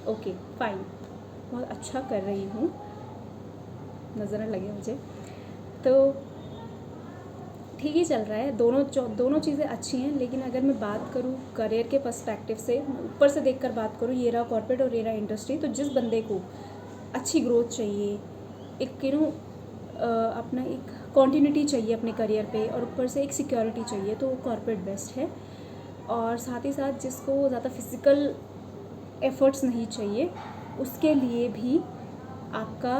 ओके फाइन बहुत अच्छा कर रही हूँ, नज़र न लगे मुझे, तो ठीक ही चल रहा है। दोनों चीज़ें अच्छी हैं, लेकिन अगर मैं बात करूँ करियर के पर्सपेक्टिव से, ऊपर से देखकर बात करूँ, ये रहा कॉर्पोरेट और ये रहा इंडस्ट्री, तो जिस बंदे को अच्छी ग्रोथ चाहिए, एक अपना एक कॉन्टिन्यूटी चाहिए अपने करियर पे, और ऊपर से एक सिक्योरिटी चाहिए, तो कॉर्पोरेट बेस्ट है। और साथ ही साथ जिसको ज़्यादा फिज़िकल एफर्ट्स नहीं चाहिए, उसके लिए भी आपका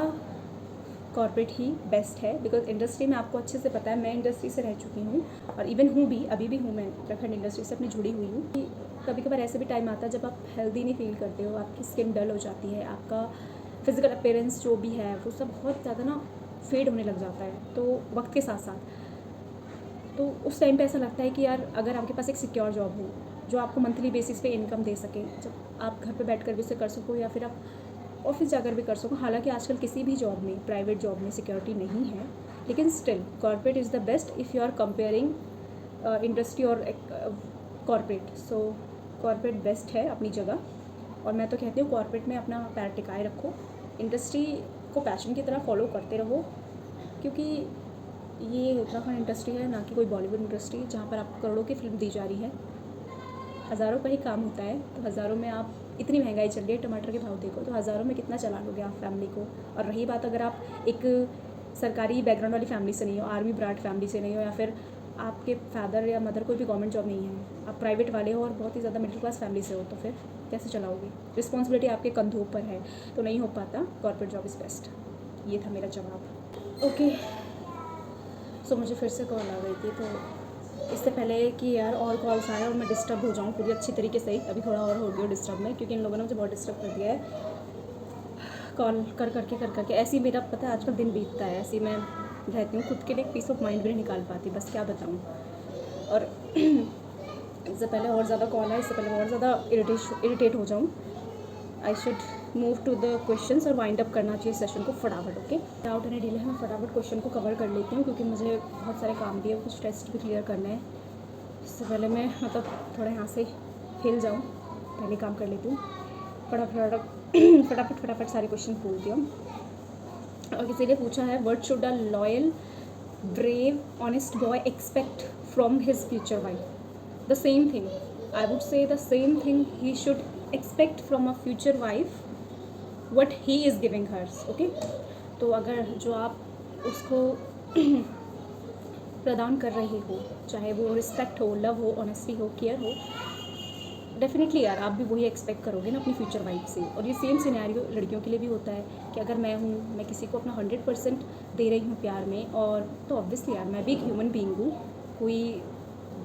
कॉर्पोरेट ही बेस्ट है, बिकॉज इंडस्ट्री में आपको अच्छे से पता है, मैं इंडस्ट्री से रह चुकी हूँ और इवन हूँ भी, अभी भी हूँ, मैं उत्तराखंड इंडस्ट्री से अपनी जुड़ी हुई हूँ। कि कभी कभार ऐसे भी टाइम आता है जब आप हेल्दी नहीं फील करते हो, आपकी स्किन डल हो जाती है, आपका फिज़िकल अपीयरेंस जो भी है वो सब बहुत ज़्यादा ना फेड होने लग जाता है, तो वक्त के साथ साथ। तो उस टाइम पे ऐसा लगता है कि यार अगर आपके पास एक सिक्योर जॉब हो जो आपको मंथली बेसिस पे इनकम दे सके, जब आप घर पे बैठकर भी उसे कर सको या फिर आप ऑफिस जाकर भी कर सको। हालांकि आजकल किसी भी जॉब में, प्राइवेट जॉब में सिक्योरिटी नहीं है, लेकिन still corporate is the best if you are comparing industry और कॉर्पोरेट। सो कॉर्पोरेट बेस्ट है अपनी जगह, और मैं तो कहती हूँ कॉर्पोरेट में अपना पैर टिकाए रखो, इंडस्ट्री को पैशन की तरह फॉलो करते रहो, क्योंकि ये उत्तराखंड इंडस्ट्री है, ना कि कोई बॉलीवुड इंडस्ट्री जहाँ पर आपको करोड़ों की फिल्म दी जा रही है, हज़ारों का ही काम होता है। तो हज़ारों में आप, इतनी महंगाई चल रही है, टमाटर के भाव देखो, तो हज़ारों में कितना चला लोगे आप फैमिली को। और रही बात अगर आप एक सरकारी बैकग्राउंड वाली फैमिली से नहीं हो, आर्मी ब्राड फैमिली से नहीं हो, या फिर आपके फादर या मदर कोई भी गवर्नमेंट जॉब नहीं है, आप प्राइवेट वाले हो और बहुत ही ज़्यादा मिडिल क्लास फैमिली से हो, तो फिर कैसे चलाओगे? रिस्पॉन्सिबिलिटी आपके कंधों पर है, तो नहीं हो पाता। Corporate job is best. ये था मेरा जवाब। ओके, सो मुझे फिर से कॉल आ गई थी, तो इससे पहले कि यार और कॉल्स आए और मैं डिस्टर्ब हो जाऊँ पूरी अच्छी तरीके से, अभी थोड़ा और हो गया डिस्टर्ब में, क्योंकि इन लोगों ने मुझे बहुत डिस्टर्ब कर दिया है कॉल कर करके। ऐसे ही मेरा पता है आजकल दिन बीतता है, ऐसे ही मैं रहती हूँ, खुद के लिए पीस ऑफ माइंड भी नहीं निकाल पाती, बस क्या बताऊँ। और इससे पहले और ज़्यादा कॉल आए, इससे पहले और ज़्यादा इरिटेट हो जाऊँ। I should move to the questions और वाइंड अप करना चाहिए सेशन को फटाफट। ओके, डाउट एंड डील है, मैं फटाफट क्वेश्चन को कवर कर लेती हूँ, क्योंकि मुझे बहुत सारे काम भी है, कुछ टेस्ट भी क्लियर करना है। इससे पहले मैं मतलब थोड़ा यहाँ से हिल जाऊँ, पहले काम कर लेती हूँ फटाफट सारे क्वेश्चन बोलती हूँ। और किसी ने पूछा है, what should a loyal brave honest boy expect from his future wife? The same thing, I would say the same thing he should expect from a future wife what he is giving hers. Okay, तो अगर जो आप उसको प्रदान कर रहे हो, चाहे वो रिस्पेक्ट हो, लव हो, ऑनेस्टी हो, केयर हो, डेफिनेटली यार आप भी वही एक्सपेक्ट करोगे ना अपनी फ्यूचर वाइफ से। और ये सेम सिनेरियो लड़कियों के लिए भी होता है कि अगर मैं किसी को अपना 100% दे रही हूँ प्यार में, और तो ऑब्वियसली यार मैं भी एक ह्यूमन बीइंग हूँ, कोई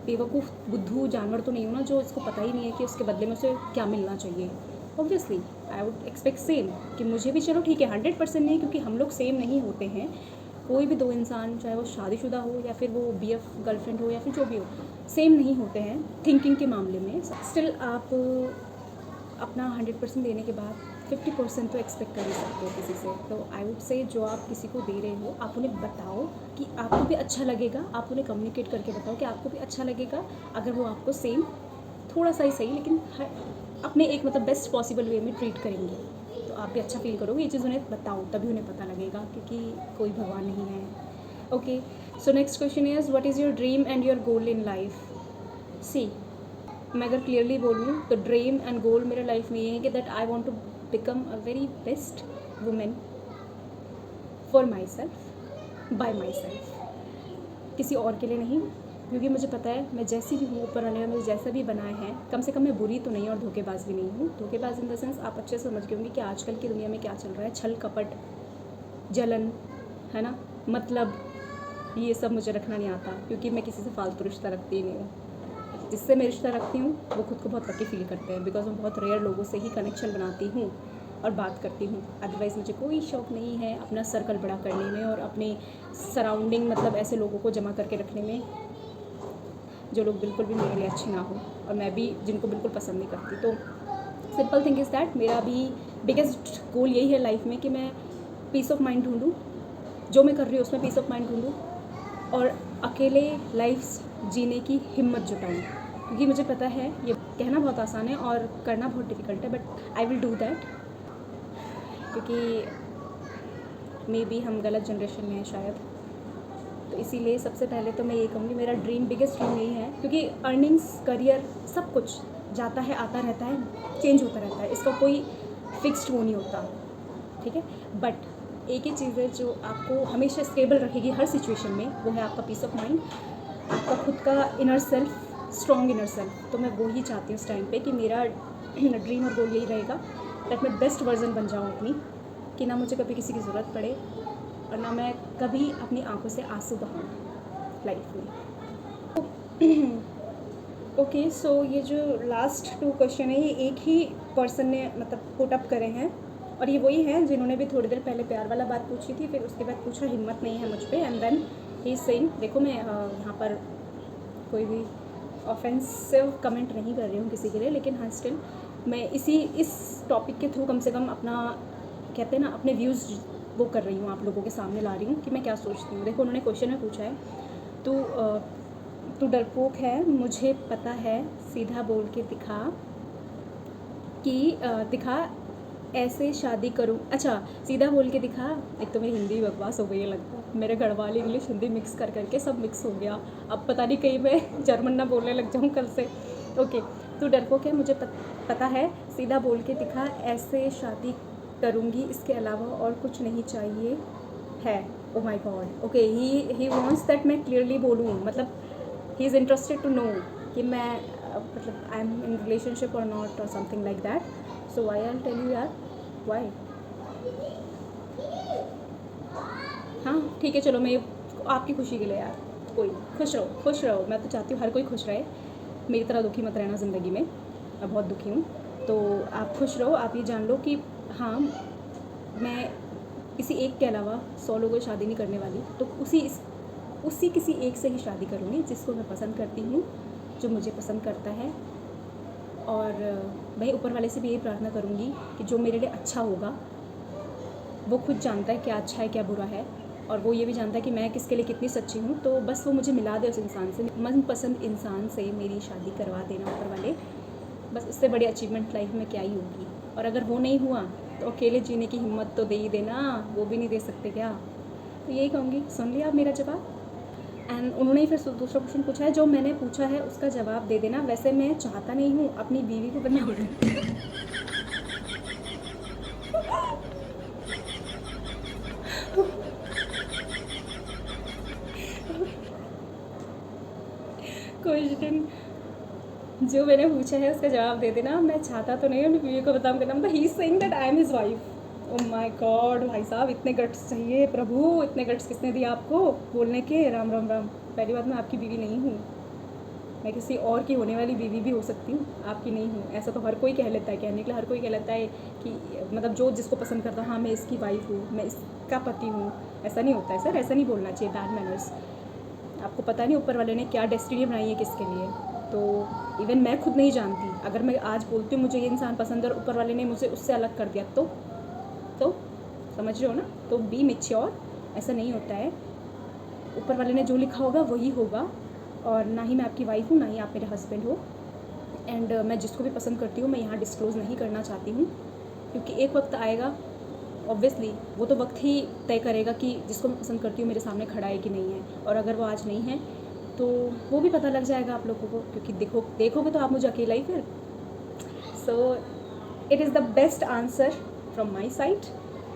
बेवकूफ़ बुद्धू जानवर तो नहीं हूँ ना जो इसको पता ही नहीं है कि उसके बदले में उसे क्या मिलना चाहिए। Obviously I would expect same कि मुझे भी, चलो ठीक है 100% नहीं, क्योंकि हम लोग सेम नहीं होते हैं। कोई भी दो इंसान, चाहे वो शादीशुदा हो या फिर वो BF गर्लफ्रेंड हो या फिर जो भी हो, सेम नहीं होते हैं थिंकिंग के मामले में। स्टिल आप अपना 100% देने के बाद 50% तो एक्सपेक्ट कर ही सकते हो किसी से। तो आई वुड से जो आप किसी को दे रहे हो, आप उन्हें बताओ कि आपको भी अच्छा लगेगा, आप उन्हें कम्युनिकेट करके बताओ कि आपको भी अच्छा लगेगा अगर वो आपको सेम, थोड़ा सा ही सही, लेकिन अपने एक मतलब बेस्ट पॉसिबल वे में ट्रीट करेंगे, तो आप भी अच्छा फील करोगे। ये चीज़ उन्हें बताओ, तभी उन्हें पता लगेगा, क्योंकि कोई भगवान नहीं है। Okay, so next question is, what is your dream and your goal in life? See, मैं अगर क्लियरली बोलूँ तो ड्रीम एंड गोल मेरे लाइफ में ये है कि that I want to become a very best women for myself, by myself, किसी और के लिए नहीं। क्योंकि मुझे पता है मैं जैसी भी हूँ, ऊपर वाले ने मुझे जैसा भी बनाया है, कम से कम मैं बुरी तो नहीं और धोखेबाज भी नहीं हूँ। धोखेबाज इन द सेंस आप अच्छे से समझ गए होंगे कि आजकल की दुनिया में क्या चल रहा है, छल कपट, जलन, है ना, मतलब ये सब मुझे रखना नहीं आता, क्योंकि मैं किसी से फालतू रिश्ता रखती ही नहीं हूँ। जिससे मैं रिश्ता रखती हूँ वो खुद को बहुत लकी फील करते हैं, बिकॉज मैं बहुत रेयर लोगों से ही कनेक्शन बनाती हूँ और बात करती हूँ। अदरवाइज़ मुझे कोई शौक़ नहीं है अपना सर्कल बड़ा करने में और अपने सराउंडिंग मतलब ऐसे लोगों को जमा करके रखने में जो लोग बिल्कुल भी मेरे लिए अच्छे ना हो, और मैं भी जिनको बिल्कुल पसंद नहीं करती। तो सिंपल थिंग इज़ दैट मेरा भी बिगेस्ट गोल यही है लाइफ में कि मैं पीस ऑफ माइंड ढूंढूँ, जो मैं कर रही हूँ उसमें पीस ऑफ माइंड ढूंढूँ, और अकेले लाइफ जीने की हिम्मत जुटाऊँ। क्योंकि मुझे पता है ये कहना बहुत आसान है और करना बहुत डिफ़िकल्ट है, but I will do that, क्योंकि मे बी हम गलत जनरेशन में हैं शायद। तो इसीलिए सबसे पहले तो मैं ये कहूँगी, मेरा ड्रीम, बिगेस्ट ड्रीम यही है, क्योंकि अर्निंग्स, करियर, सब कुछ जाता है, आता रहता है, चेंज होता रहता है, इसका कोई फिक्स्ड वो नहीं होता, ठीक है। बट एक ही चीज़ है जो आपको हमेशा स्टेबल रखेगी हर सिचुएशन में, वो है आपका पीस ऑफ माइंड, आपका खुद का inner self, strong inner self. तो मैं वो ही चाहती हूँ इस टाइम पे कि मेरा ड्रीम और गोल यही रहेगा दैट मैं बेस्ट वर्जन बन जाऊँ अपनी, कि ना मुझे कभी किसी की ज़रूरत पड़े और ना मैं कभी अपनी आंखों से आंसू बहाऊँ लाइफ में। ओके, सो ये जो लास्ट 2 क्वेश्चन है ये एक ही पर्सन ने मतलब पुट अप करे हैं, और ये वही हैं जिन्होंने भी थोड़ी देर पहले प्यार वाला बात पूछी थी, फिर उसके बाद पूछा हिम्मत नहीं है मुझ पे, and then he is saying, देखो मैं यहाँ पर कोई भी ऑफेंसिव कमेंट नहीं कर रही हूँ किसी के लिए, लेकिन हाँ स्टिल मैं इस टॉपिक के थ्रू कम से कम अपना, कहते हैं ना, अपने व्यूज़ वो कर रही हूँ, आप लोगों के सामने ला रही हूँ कि मैं क्या सोचती हूँ। देखो उन्होंने क्वेश्चन में पूछा है, तू डरपोक है, मुझे पता है, सीधा बोल के दिखा कि दिखा ऐसे शादी करूँ। अच्छा, सीधा बोल के दिखा, एक तो मेरी हिंदी बकवास हो गई है लगता है, मेरे घर वाले इंग्लिश हिंदी मिक्स कर करके सब मिक्स हो गया, अब पता नहीं कहीं मैं जर्मन ना बोलने लग जाऊँ कल से। ओके, तू डरपोक है, मुझे पता है, सीधा बोल के दिखा, ऐसे शादी करूँगी, इसके अलावा और कुछ नहीं चाहिए है। Oh my god, okay, he wants that मैं क्लियरली बोलूँ, मतलब he is interested to know कि मैं मतलब I am in relationship or not or something like that. So I will tell you यार वाई. हाँ ठीक है चलो, मैं आपकी खुशी के लिए यार, कोई खुश रहो, खुश रहो. मैं तो चाहती हूँ हर कोई खुश रहे, मेरी तरह दुखी मत रहना ज़िंदगी में. मैं बहुत दुखी हूँ, तो आप खुश रहो. आप ये जान लो कि हाँ, मैं किसी एक के अलावा 100 लोगों से शादी नहीं करने वाली. तो उसी किसी एक से ही शादी करूँगी जिसको मैं पसंद करती हूँ, जो मुझे पसंद करता है. और मैं ऊपर वाले से भी यही प्रार्थना करूँगी कि जो मेरे लिए अच्छा होगा, वो खुद जानता है क्या अच्छा है क्या बुरा है, और वो ये भी जानता है कि मैं किसके लिए कितनी सच्ची हूँ. तो बस वो मुझे मिला दे उस इंसान से, मनपसंद इंसान से मेरी शादी करवा देना ऊपर वाले. बस इससे बड़ी अचीवमेंट लाइफ में क्या ही होगी. और अगर वो नहीं हुआ तो अकेले जीने की हिम्मत तो दे ही देना, वो भी नहीं दे सकते क्या. तो यही कहूँगी. सुन लिया आप मेरा जवाब. एंड उन्होंने ही फिर दूसरा क्वेश्चन पूछा है, जो मैंने पूछा है उसका जवाब दे देना. वैसे मैं चाहता नहीं हूँ अपनी बीवी को बना क्वेश्चन जो मैंने पूछा है उसका जवाब दे देना. मैं चाहता तो नहीं हूँ अपनी बीवी को बदनाम करना. मतलब ही is saying that I am his wife. Oh my God भाई साहब, इतने गट्स चाहिए प्रभु, इतने गट्स किसने दिया आपको बोलने के. राम राम राम. पहली बात, मैं आपकी बीवी नहीं हूँ. मैं किसी और की होने वाली बीवी भी हो सकती हूँ, आपकी नहीं हूँ. ऐसा तो हर कोई कह लेता है, कहने के लिए हर कोई कह लेता है कि मतलब जो जिसको पसंद करता हूँ, हाँ मैं इसकी वाइफ हूँ, मैं इसका पति हूँ. ऐसा नहीं होता है सर, ऐसा नहीं बोलना चाहिए. Bad manners. आपको पता नहीं ऊपर वाले ने क्या डेस्टिनी बनाई है किसके लिए. तो इवन मैं खुद नहीं जानती. अगर मैं आज बोलती हूँ मुझे ये इंसान पसंद है और ऊपर वाले ने मुझे उससे अलग कर दिया, तो समझ रहे हो ना. तो बी मैच्योर. ऐसा नहीं होता है. ऊपर वाले ने जो लिखा होगा वही होगा. और ना ही मैं आपकी वाइफ हूँ, ना ही आप मेरे हस्बैंड हो. एंड मैं जिसको भी पसंद करती हूँ मैं यहाँ डिस्क्लोज़ नहीं करना चाहती हूँ, क्योंकि एक वक्त आएगा ऑब्वियसली, वो तो वक्त ही तय करेगा कि जिसको मैं पसंद करती हूँ मेरे सामने खड़ा है कि नहीं है. और अगर वो आज नहीं है तो वो भी पता लग जाएगा आप लोगों को, क्योंकि देखोगे तो आप मुझे अकेला ही फिर. So it is the best answer from my side.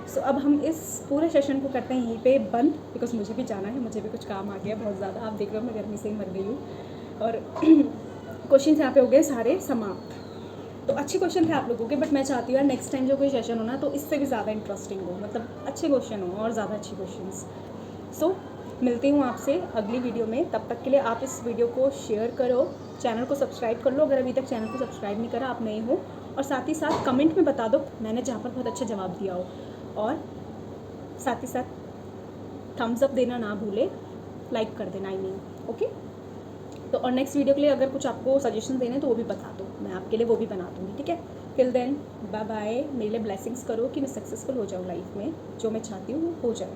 So अब हम इस पूरे सेशन को करते हैं यहीं पे बंद, बिकॉज मुझे भी जाना है, मुझे भी कुछ काम आ गया बहुत ज़्यादा. आप देख रहे हो मैं गर्मी से ही मर गई हूँ. और क्वेश्चन यहाँ पे हो गए सारे समाप्त. तो अच्छे क्वेश्चन थे आप लोगों के, बट मैं चाहती हूँ यार नेक्स्ट टाइम जो कोई सेशन हो ना तो इससे भी ज़्यादा इंटरेस्टिंग हो, मतलब अच्छे क्वेश्चन हो और ज़्यादा अच्छे क्वेश्चंस. सो मिलती हूँ आपसे अगली वीडियो में. तब तक के लिए आप इस वीडियो को शेयर करो, चैनल को सब्सक्राइब कर लो अगर अभी तक चैनल को सब्सक्राइब नहीं करा, आप नए हो. और साथ ही साथ कमेंट में बता दो मैंने जहाँ पर बहुत अच्छा जवाब दिया हो. और साथ ही साथ थम्स अप देना ना भूले, लाइक कर देना. I mean okay. तो और नेक्स्ट वीडियो के लिए अगर कुछ आपको सजेशन देने तो वो भी बता दो, मैं आपके लिए वो भी बना दूँगी. ठीक है. Till then bye bye. मेरे लिए ब्लेसिंग्स करो कि मैं सक्सेसफुल हो जाऊँ लाइफ में, जो मैं चाहती हूँ वो हो जाए.